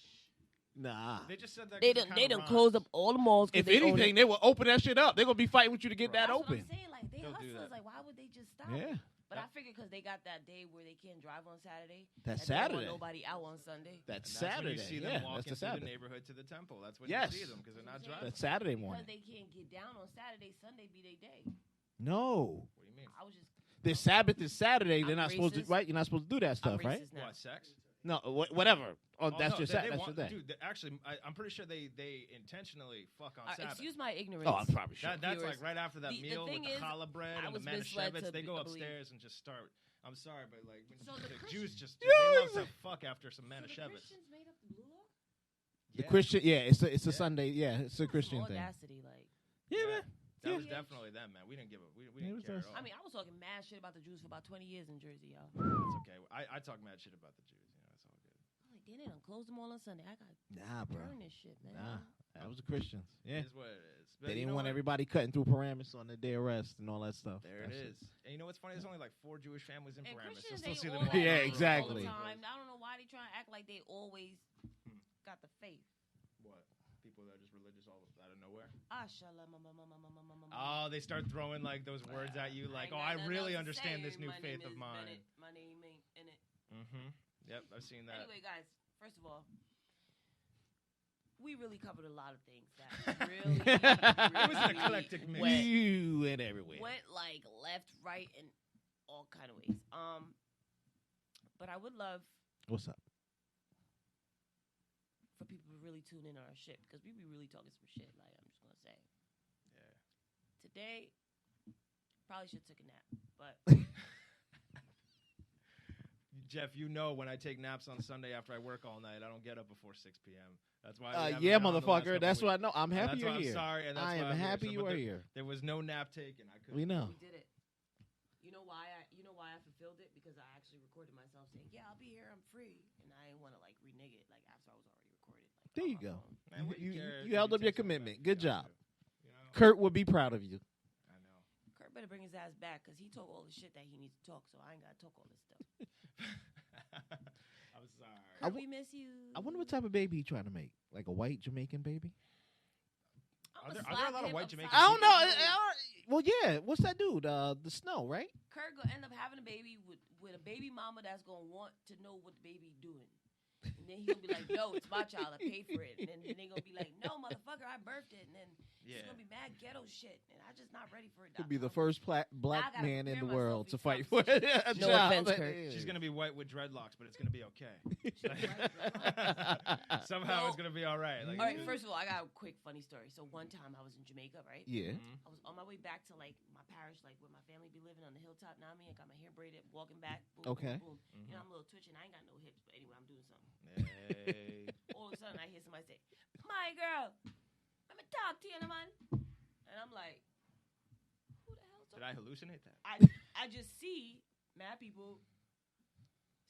Nah. They just said that. They 'cause it done kinda rhymes. closed up all the malls. 'cause If they own anything, it. they will open that shit up. They're gonna be fighting with you to get that That's what open. I'm saying. Like they They'll do hustlers. that. Like why would they just stop? Yeah. But I figured because they got that day where they can't drive on Saturday. That's and they don't want Saturday. nobody out on Sunday. That's And that's Saturday. when you see them Yeah, walking that's the through the Saturday. neighborhood to the temple. That's when Yes. you see them because they're not That's driving. That's Saturday Because morning. they can't get down on Saturday. Sunday be their day. No. What do you mean? I was just. Their Sabbath is Saturday. They're I'm not supposed to, racist. right? You're not supposed to do that I'm stuff, right? racist now. What, sex? No, whatever. Oh, that's no, your they Sabbath. That's want- your day. Dude, actually, I'm pretty sure they intentionally fuck on Sabbath. Excuse my ignorance. Oh, I'm probably sure. That's viewers. like right after that The meal with thing the is, challah bread I and the was misled manischewitz. to They go believe- upstairs and just start. I'm sorry, but like when So the the Jews just Yeah, they love exactly. to fuck after some So the manischewitz. Christians made up the blue law? The Yeah. Christian, yeah, it's a Yeah. Sunday, yeah, it's a That's Christian some thing. audacity, like. Yeah, man. That Yeah. was definitely them, man. We didn't give a we Yeah, it didn't was care us. at all. I mean, I was talking mad shit about the Jews for about 20 years in Jersey, y'all. That's okay. I talk mad shit about the Jews. You know, it's all good. I'm like, they done closed them all on Sunday. I got Nah, bro. burn this shit, man. Nah, that was the Christians. Yeah, It is what it is. But they you didn't know want what? everybody cutting through Paramus on the day of rest and all that stuff. There That's it is. And you know what's funny? There's only like 4 Jewish families in And Paramus. Christians You'll still see ain't them all. always Yeah, right exactly. All the time. I don't know why they try to act like they always got the faith. What? People that are just religious all out of nowhere? Ah, Oh, they start throwing like those words at you, like, "Oh, I really understand this new faith of mine." My name ain't in it. Mm-hmm. Yep, I've seen that. Anyway, guys, first of all, we really covered a lot of things that really, It was an really eclectic mix. went, You went everywhere. went like left, right, and all kind of ways. But I would love What's up? for people to really tune in on our shit because we be really talking some shit. Like I'm just gonna say, Yeah. today probably should have took a nap, but Jeff, you know when I take naps on Sunday after I work all night, I don't get up before 6 p.m. That's why. we haven't Yeah, been on the last motherfucker. couple That's weeks. why I know. I'm And happy that's why you're I'm here. sorry, and that's I why am I'm here. happy So, you but are there, here. There was no nap taken. I couldn't. We know. we did it. You know why I fulfilled it because I actually recorded myself saying, "Yeah, I'll be here. I'm free," and I didn't want to like renege it like after I was already recorded. Like, There on you my go. phone. Man, what You care? held up your Take something commitment. back. Good You job. got to. You know? Kurt would be proud of you. I know. Kurt better bring his ass back because he talk all the shit that he needs to talk. So I ain't gotta talk all this stuff. I'm sorry. Kurt, we miss you. I wonder what type of baby he trying to make. Like a white Jamaican baby? Are there a lot of white Jamaicans? I don't know. Well, yeah. What's that dude? The Snow, right? Kurt gonna end up having a baby with a baby mama that's gonna want to know what the baby doing. And then he gonna be like, "No, it's my child. I paid for it." And then they gonna be like, "No, motherfucker, I birthed it." And then Yeah. it's gonna be mad ghetto shit. And I'm just not ready for it. He'd be the Dr. first black I gotta man in prepare the world to myself fight before for I'm a No child. offense, Kurt. She's gonna be white with dreadlocks, but it's gonna be okay. Somehow No. it's gonna be all right. Like, All right, first of all, I got a quick funny story. So one time I was in Jamaica, right? Yeah. Mhm. I was on my way back to like my parish, like where my family be living on the hilltop. Now me, I got my hair braided, walking back. Boom, Okay. Boom, boom. Mhm. You know, I'm a little twitching. I ain't got no hips, but anyway, I'm doing something. Hey. All of a sudden, I hear somebody say, "My girl, let me talk to you, man." And I'm like, "Who the hell?" Did I hallucinate that? I just see mad people.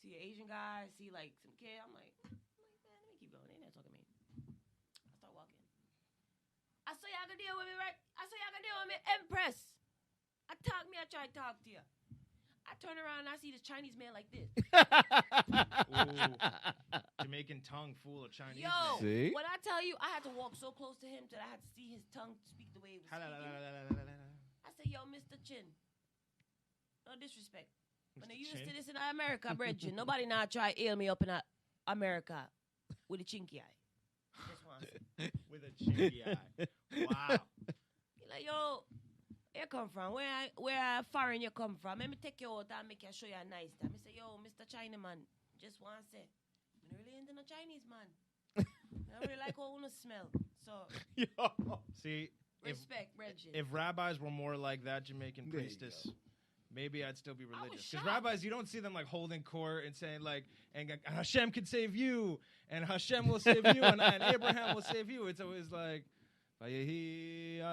See an Asian guy. See like some kid. I'm like, man, let me keep going. They not talking to me. I start walking. I say y'all can deal with me, right? I say y'all can deal with me, Empress. I try to talk to you. I turn around and I see this Chinese man like this. Ooh. Jamaican tongue full of Chinese. Yo, man. See? when I tell you, I had to walk so close to him that I had to see his tongue speak the way it was speaking. I say, "Yo, Mr. Chin, no disrespect. When they used to this in America, brethren, nobody now try to ail me up in America with a chinky eye." Just one. With a chinky eye. Wow. He like, "Yo, where you come from? Where foreign you come from? Let me take you out and make you show you a nice time." I say, "Yo, Mr. Chinaman, just want to say, I'm really into the Chinese man. I really like how you smell. So, See, respect, brethren." if rabbis were more like that Jamaican There you priestess, maybe I'd still be was religious. Because shocked. rabbis, you don't see them like holding court and saying like, and Hashem can save you, and Hashem will save you, and Abraham will save you. It's always like, and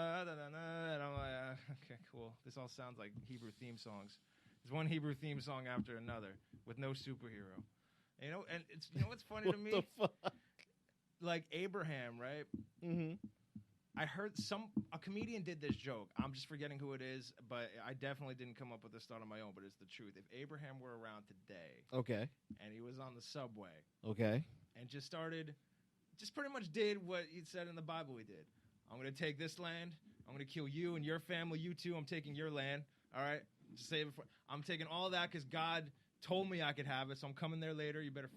I'm like, okay, cool. This all sounds like Hebrew theme songs. There's one Hebrew theme song after another with no superhero. And it's what's funny to me? What the fuck? Like Abraham, right? Mm-hmm. I heard a comedian did this joke. I'm just forgetting who it is, but I definitely didn't come up with this thought on my own, but it's the truth. If Abraham were around today Okay. and he was on the subway Okay. and just pretty much did what he said in the Bible he did. I'm going to take this land. I'm going to kill you and your family. You too. I'm taking your land. All right? Just save it I'm taking all that because God told me I could have it, so I'm coming there later. You better,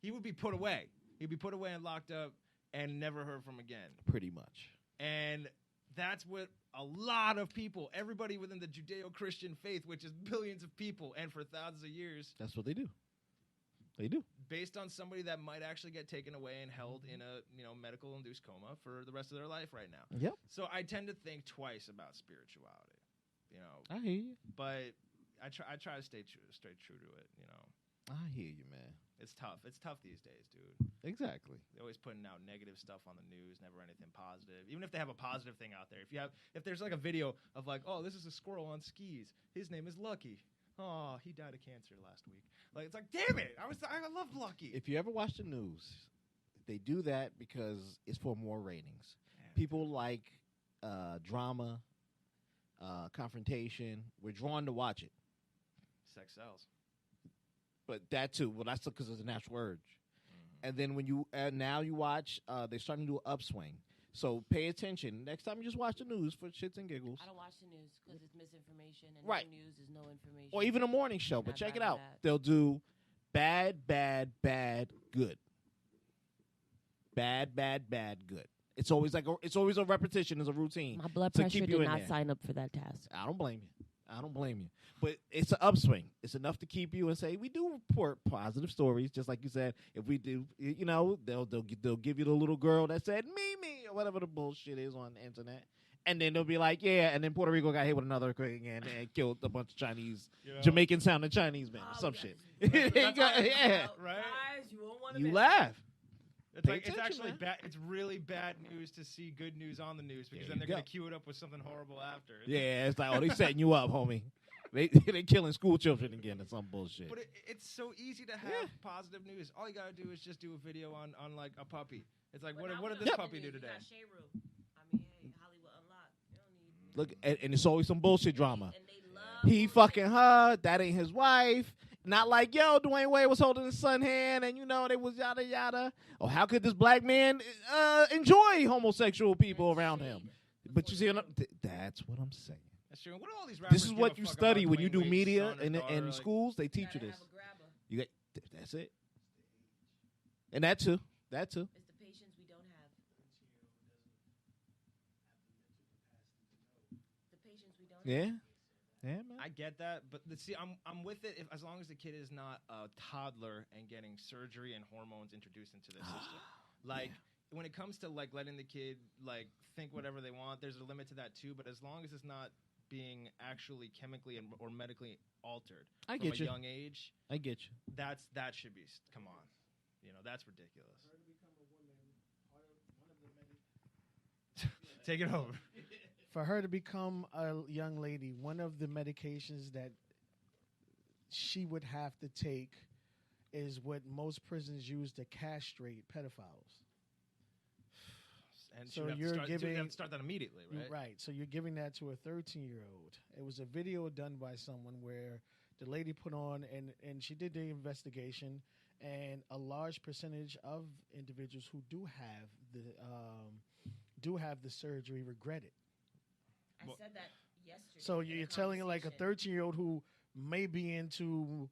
he would be put away. He'd be put away and locked up and never heard from again. Pretty much. And that's what a lot of people, everybody within the Judeo-Christian faith, which is billions of people, and for thousands of years, That's what they do. They do. based on somebody that might actually get taken away and held in a medical-induced coma for the rest of their life right now. Yep. So I tend to think twice about spirituality, I hear you. but I try to stay true to it, I hear you, man. It's tough. It's tough these days, dude. Exactly. They're always putting out negative stuff on the news, never anything positive. Even if they have a positive thing out there. If there's like a video of like, oh, this is a squirrel on skis. His name is Lucky. Oh, he died of cancer last week. Like, it's like, damn it. I love Lucky. If you ever watch the news, they do that because it's for more ratings. Yeah. People like drama, confrontation. We're drawn to watch it. Sex sells. But that too. Well, that's because it's a natural urge. Mm-hmm. And then when you now you watch, they're starting to do an upswing. So pay attention. Next time you just watch the news for shits and giggles. I don't watch the news because it's misinformation, and right. no news is no information. Or even a morning show. But check it out. That. They'll do bad, bad, bad, good. Bad, bad, bad, good. It's always a repetition, it's a routine. My blood to pressure keep you did in not there. sign up for that task. I don't blame you. But it's an upswing. It's enough to keep you and say we do report positive stories, just like you said. If we do, they'll give you the little girl that said me or whatever the bullshit is on the internet, and then they'll be like, yeah. And then Puerto Rico got hit with another earthquake again and killed a bunch of Chinese, Jamaican sounding Chinese men, some shit. Yeah, right. Guys, you won't want to you laugh. It's actually bad. It's really bad news to see good news on the news because then they're going to cue it up with something horrible after. It's like, oh, they setting you up, homie. They killing school children again or some bullshit. But it's so easy to have positive news. All you got to do is just do a video on like a puppy. It's like, what did this puppy do today? I mean, hey, Hollywood Unlocked. You don't need Look, and it's always some bullshit drama. And they love He fucking her. That ain't his wife. Not like, yo, Dwayne Wade was holding his son's hand and, they was yada, yada. Or how could this black man enjoy homosexual people around him? But you see, that's what I'm saying. That's true. What do all these rappers This is what you study when you do media in like, schools. They teach you this. have a grabber. You got, that's it. And that too. It's the patience we don't have. The patience we don't have. Yeah, man. I get that, but see, I'm with it as long as the kid is not a toddler and getting surgery and hormones introduced into their system. Like when it comes to like letting the kid like think whatever they want, there's a limit to that too. But as long as it's not being actually chemically or medically altered I from get a you. young age, I get you. that should be. Come on, that's ridiculous. Take it over. For her to become a young lady, one of the medications that she would have to take is what most prisons use to castrate pedophiles. And So so you're giving start that immediately, right? Right. So you're giving that to a 13-year-old. It was a video done by someone where the lady put on and she did the investigation, and a large percentage of individuals who do have the surgery regret it. I said that yesterday. So you're telling like a 13-year-old who may be into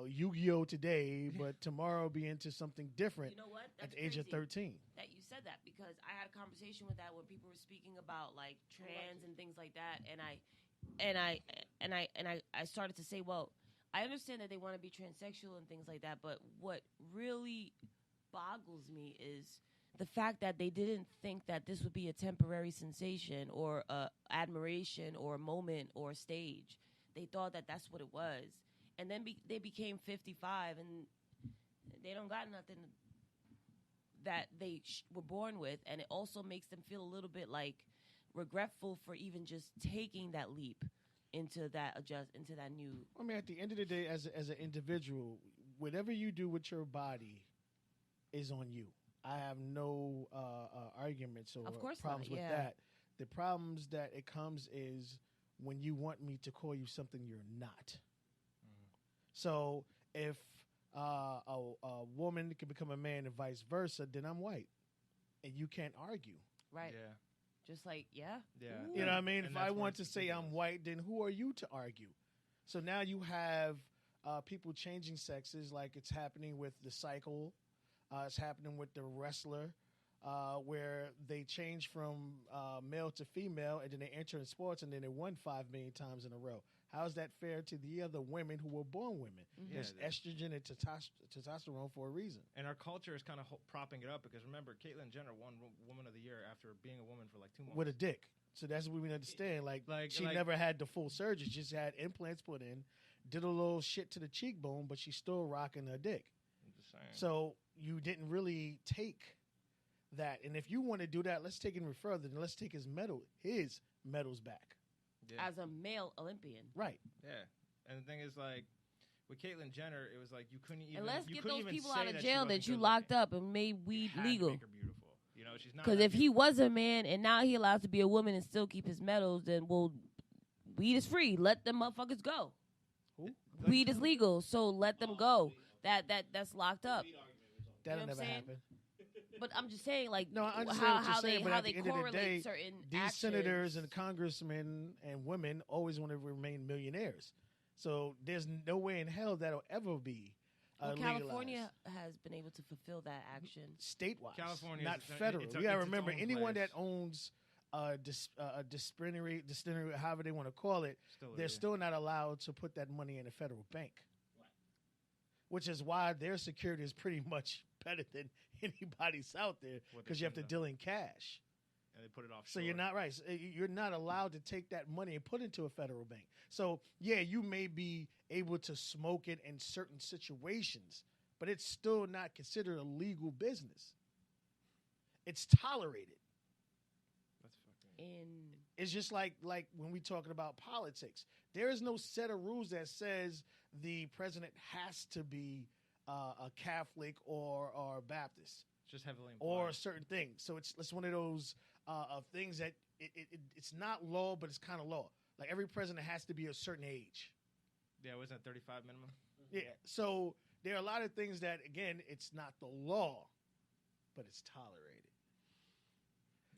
Yu-Gi-Oh today, but tomorrow be into something different You know what? at That's the age of crazy 13. that you said that, because I had a conversation with that when people were speaking about like trans and things like that, and I started to say, well, I understand that they want to be transsexual and things like that, but what really boggles me is the fact that they didn't think that this would be a temporary sensation or admiration or a moment or a stage. They thought that that's what it was, and then they became 55 and they don't got nothing that they were born with, and it also makes them feel a little bit like regretful for even just taking that leap into that new. I mean, at the end of the day, as an individual, whatever you do with your body is on you. I have no arguments or Of course problems not, with yeah. that. The problems that it comes is when you want me to call you something you're not. So if a woman can become a man and vice versa, then I'm white, and you can't argue. Right. Yeah. Just like, yeah. Yeah. You know what I mean? And If that's I where want to it's say I'm ridiculous. white, then who are you to argue? So now you have people changing sexes, like it's happening with the cycle. It's happening with the wrestler, where they change from male to female, and then they enter in sports, and then they won 5 million times in a row. How is that fair to the other women who were born women? Yeah, There's estrogen and testosterone for a reason. And our culture is kind of propping it up because remember, Caitlyn Jenner won Woman of the Year after being a woman for like 2 months. With a dick. So that's what we understand. Like she like- never had the full surgery. She just had implants put in, did a little shit to the cheekbone, but she's still rocking her dick. I'm just saying. So you didn't really take that. And if you want to do that, let's take it even further. Then let's take his medals back. Yeah. As a male Olympian. Right. Yeah. And the thing is, like, with Caitlyn Jenner, it was like you couldn't even. And let's you get couldn't those even people say out of that jail she that wasn't you good locked looking. up and made weed You had to legal. make her beautiful. You know, she's not. Because that if he beautiful. was a man and now he allowed to be a woman and still keep his medals, then weed is free. Let them motherfuckers go. Who? Weed is legal, so let them go. That's locked up. That'll what I'm never saying? happen. But I'm just saying, like, No, I understand what you're saying, but how at they the end of the correlate day, certain These actions. senators and congressmen and women always want to remain millionaires. So there's no way in hell that'll ever be Well, legalized. California has been able to fulfill that action. Statewide, California is not its own- federal. it's You gotta its remember, own anyone place. that owns a distillery, however they want to call it, they're still not allowed to put that money in a federal bank. Which is why their security is pretty much better than anybody's out there What they because you have to shouldn't deal in cash. and they put it off. So you're not right. So you're not allowed to take that money and put it into a federal bank. So yeah, you may be able to smoke it in certain situations, but it's still not considered a legal business. It's tolerated. That's fucking. In It's just like when we talking about politics. There is no set of rules that says the president has to be a Catholic or Baptist Just heavily or implied. certain things. So it's one of those of things that it's not law, but it's kind of law. Like every president has to be a certain age. Yeah, wasn't it 35 minimum? Yeah. So there are a lot of things that, again, it's not the law, but it's tolerated.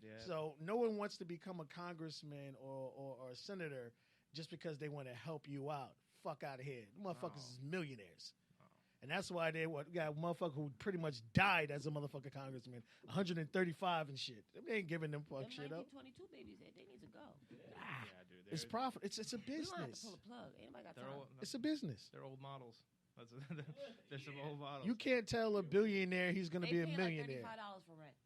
Yeah. So no one wants to become a congressman or a senator just because they want to help you out. Fuck out of here. The motherfuckers is millionaires. And that's why they got a motherfucker who pretty much died as a motherfucking congressman, 135 and shit. They ain't giving them fuck them shit up. 1922 babies, they need to go. Yeah, dude. It's profit. It's a We don't have to business. pull a plug. Ain't nobody got They're time. old, It's a business. they're old models. There's some old models. You can't tell a billionaire he's going to be a pay millionaire. like $35 for rent.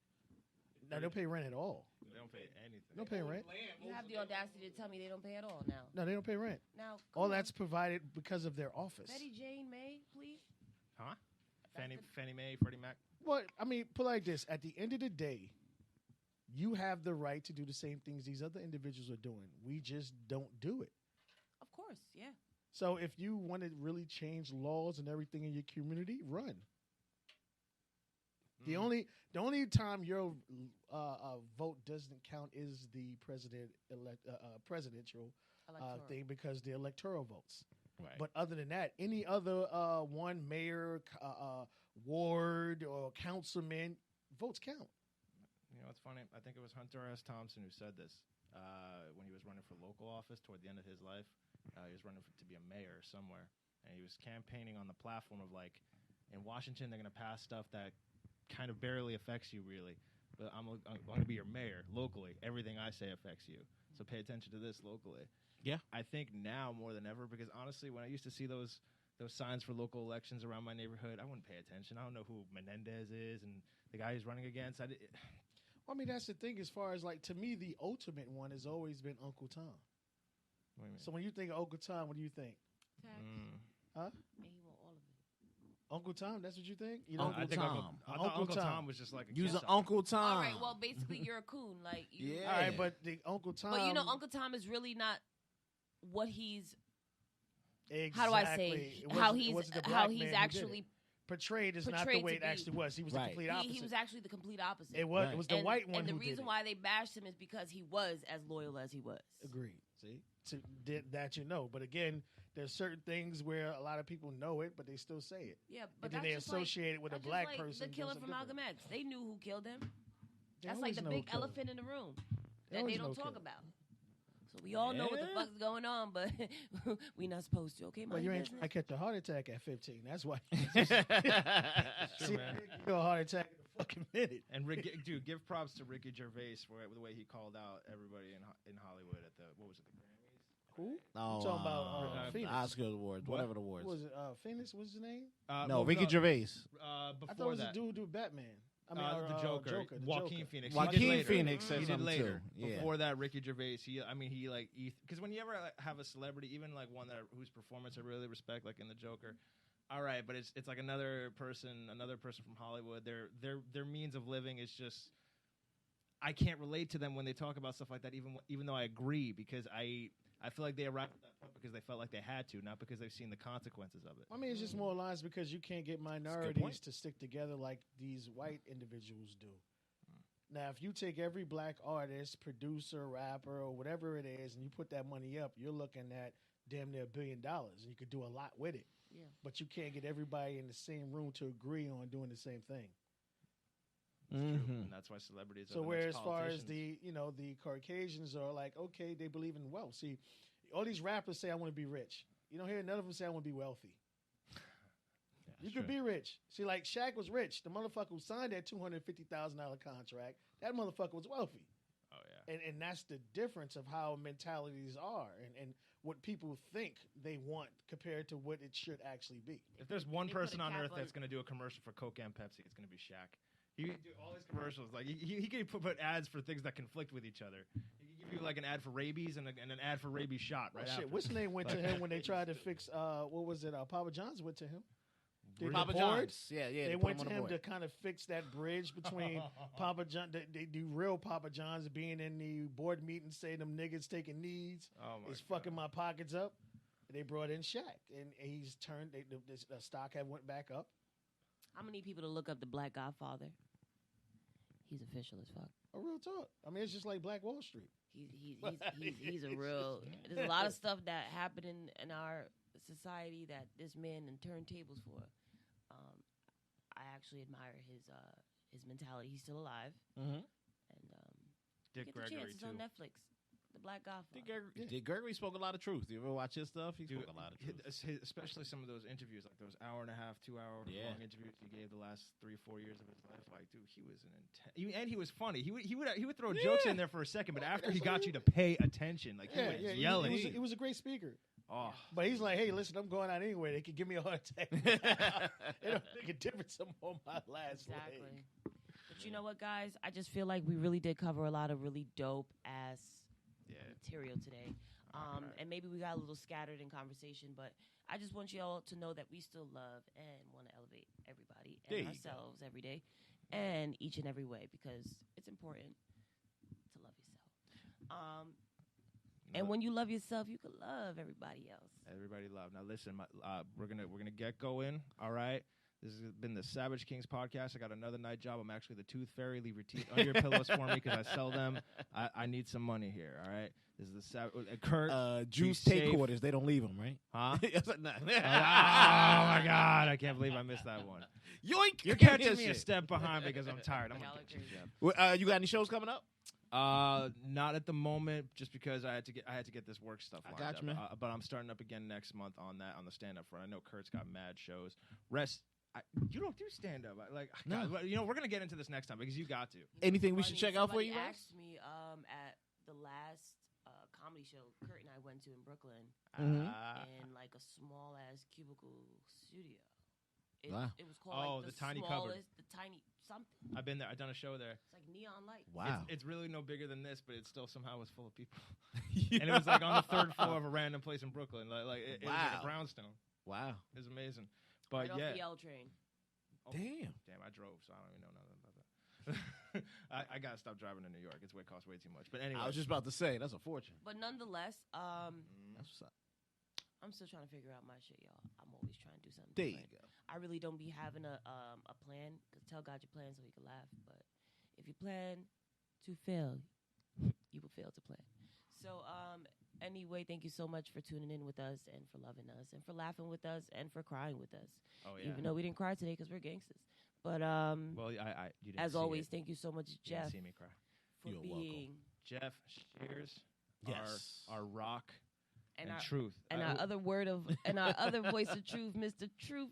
No, they don't pay rent at all. They don't pay anything. They don't pay rent. You have the audacity to tell me they don't pay at all now. No, they don't pay rent. Now, All come that's on. provided because of their office. Betty Jane May, please. Huh? That's Fannie Mae, Freddie Mac. Well, I mean, put it like this. At the end of the day, you have the right to do the same things these other individuals are doing. We just don't do it. Of course, yeah. So if you want to really change laws and everything in your community, run. The only time your vote doesn't count is the presidential Electoral. thing because the electoral votes. Right. But other than that, any other one mayor, ward, or councilman votes count. You know, it's funny. I think it was Hunter S. Thompson who said this when he was running for local office toward the end of his life. He was running to be a mayor somewhere, and he was campaigning on the platform of like, in Washington, they're going to pass stuff that kind of barely affects you, really. But I'm going to be your mayor locally. Everything I say affects you, so pay attention to this locally. Yeah. I think now more than ever, because honestly, when I used to see those signs for local elections around my neighborhood, I wouldn't pay attention. I don't know who Menendez is and the guy he's running against. I mean, that's the thing. As far as like, to me, the ultimate one has always been Uncle Tom. What do you mean? So when you think of Uncle Tom, what do you think? Tax. Huh? And he want all of it. Uncle Tom? That's what you think? You Uncle I think Tom. I thought Uncle Uncle Tom. Tom was just like a Use kid an song. Uncle Tom. All right, well, basically, you're a coon. Like, you, Yeah. All right, but the Uncle Tom. But you know, Uncle Tom is really not what he's. exactly. How do I say? It How wasn't- it he's wasn't the how black he's man who did actually it. Portrayed is not the portrayed way to it be. actually was. He was the Right. complete opposite. he was actually the complete opposite. It was. Right. It was the and, white one and the who reason did why they bashed him is because he was as loyal as he was. it. Agreed. See, that you know. But again, there's certain things where a lot of people know it, but they still say it. Yeah, And but then that's they just associate it with a that's just black like person. The doing killer something from different. Malcolm X. They knew who killed him. They That's like always the know big who killed him. elephant in the room They that always they know don't who talk killed him. about. So we all know what the Yeah. fuck's going on, but we not supposed to. Okay, But mind you your ain't business. trying to catch a heart attack at 15. That's why. It's See, true, man. you get a heart attack in a fucking minute. And dude, give props to Ricky Gervais for the way he called out everybody in Hollywood at the what was it, the Grammys? Who? Oh, talking about, Phoenix. Oscar awards, What? whatever the awards. What was it? Phoenix? What's his name? No, Ricky Gervais. I thought it Before was that, a dude Batman. I mean, the Joker. the Joaquin Joker. Phoenix. Joaquin he did later. Phoenix said He did something later. too. Yeah. Before that, Ricky Gervais. Because when you ever have a celebrity, even like one whose performance I really respect, like in the Joker. All right, but it's like another person from Hollywood. Their means of living is just. I can't relate to them when they talk about stuff like that, even though I agree, because I feel like they arrived at that point because they felt like they had to, not because they've seen the consequences of it. I mean, it's just more lines because you can't get minorities to stick together like these white individuals do. Now, if you take every black artist, producer, rapper, or whatever it is, and you put that money up, you're looking at damn near $1 billion. And you could do a lot with it. Yeah. But you can't get everybody in the same room to agree on doing the same thing. And that's why celebrities. So are the where next as far as politicians. the Caucasians are like, okay, they believe in wealth. See, all these rappers say I want to be rich. You don't hear none of them say I want to be wealthy. You could be rich. See, like Shaq was rich. The motherfucker who signed that $250,000 contract, that motherfucker was wealthy. Oh yeah. And that's the difference of how mentalities are and what people think they want compared to what it should actually be. If there's one They put person a on cap earth on that's going to do a commercial for Coke and Pepsi, it's going to be Shaq. He can do all his commercials. Like he can put ads for things that conflict with each other. He can give you like an ad for rabies and an ad for rabies shot right after. Shit, what's name went to him when they tried to fix what was it? Papa John's went to him. Papa board? John's. Yeah. They went to him to kind of fix that bridge between Papa John. They do real Papa John's being in the board meeting, saying them niggas taking knees. Oh my it's God. fucking my pockets up. They brought in Shaq, and he's turned. The stock had went back up. How many people to look up the Black Godfather? He's official as fuck. A real talk. I mean, it's just like Black Wall Street. He's a real. There's a lot of stuff that happened in our society that this man and turntables for. I actually admire his mentality. He's still alive. Mm-hmm. And Dick get the Gregory chance. It's too. on Netflix. The Black Godfather. Dick Gregory spoke a lot of truth. You ever watch his stuff? He spoke a lot of truth. Especially some of those interviews, like those hour and a half, 2 hour long interviews he gave the last 3 or 4 years of his life. Like, dude, he was and he was funny. He would throw jokes in there for a second, but after he got you to pay attention, like he was yelling. He was a great speaker. Oh, But he's like, hey, listen, I'm going out anyway. They could give me a heart attack. They don't make a difference on my last Exactly. leg. But you know what, guys? I just feel like we really did cover a lot of really dope ass material today. And maybe we got a little scattered in conversation, but I just want you all to know that we still love and want to elevate everybody and ourselves every day and each and every way because it's important to love yourself. And when you love yourself, you can love everybody else. Everybody love. Now listen, we're gonna get going. All right. This has been the Savage Kings podcast. I got another night job. I'm actually the tooth fairy. Leave your teeth under your pillows for me because I sell them. I need some money here. All right. This is the Kurt. Juice be take safe. quarters. They don't leave them, right? Huh? Nah. Oh my God! I can't believe I missed that one. Yoink! You're catching me a step behind because I'm tired. I'm Y'all gonna are get you, crazy. Jeff. You got any shows coming up? Not at the moment, just because I had to get this work stuff lined got you, up. man. But I'm starting up again next month on the stand up front. I know Kurt's got mad shows. You don't do stand up. No. We're gonna get into this next time because you got to. Anything we should check out for Somebody you guys? asked me at the last comedy show Kurt and I went to in Brooklyn Mhm. in like a small ass cubicle studio. Wow. It was called the the tiny cupboard. smallest, the tiny something. I've been there. I've done a show there. It's like neon light. Wow. It's really no bigger than this, but it still somehow was full of people. And it was like on the 3rd floor of a random place in Brooklyn. It was like Wow. a brownstone. Wow. It was amazing. But Right off yeah. the L train. Oh, Damn. I drove, so I don't even know nothing about that. I gotta stop driving to New York. It costs way too much. But anyway, I was just about to say, that's a fortune. But nonetheless, That's what's up. I'm still trying to figure out my shit, y'all. I'm always trying to do something There you different. go. I really don't be having a plan. Cause tell God your plan so he can laugh. But if you plan to fail, you will fail to plan. So anyway, thank you so much for tuning in with us and for loving us and for laughing with us and for crying with us. Oh yeah. Even though we didn't cry today because we're gangsters. But Well, you didn't as see always, it. thank you so much, You Jeff, didn't see me cry. for You're being Jeff, cheers. Yes. Our rock and our truth. and our other word of and our other voice of truth, Mr. Truth.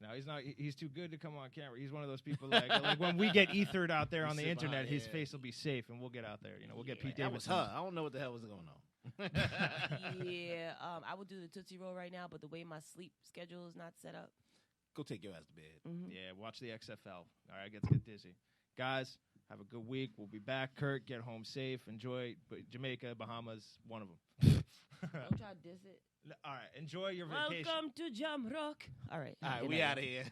No, he's not. He's too good to come on camera. He's one of those people like when we get ethered out there on the sit internet, behind, his yeah. face will be safe, and we'll get out there. We'll get Pete That was Davidson. her. I don't know what the hell was going on. Yeah, I would do the Tootsie Roll right now, but the way my sleep schedule is not set up, Go take your ass to bed. Mhm. Yeah, watch the XFL. All right, get dizzy. Guys, have a good week. We'll be back. Kurt, get home safe. Enjoy Jamaica, Bahamas, one of them. Don't try to diss it. All right, enjoy your vacation. Welcome to Jam Rock. All right. All right, Good we night. out of here.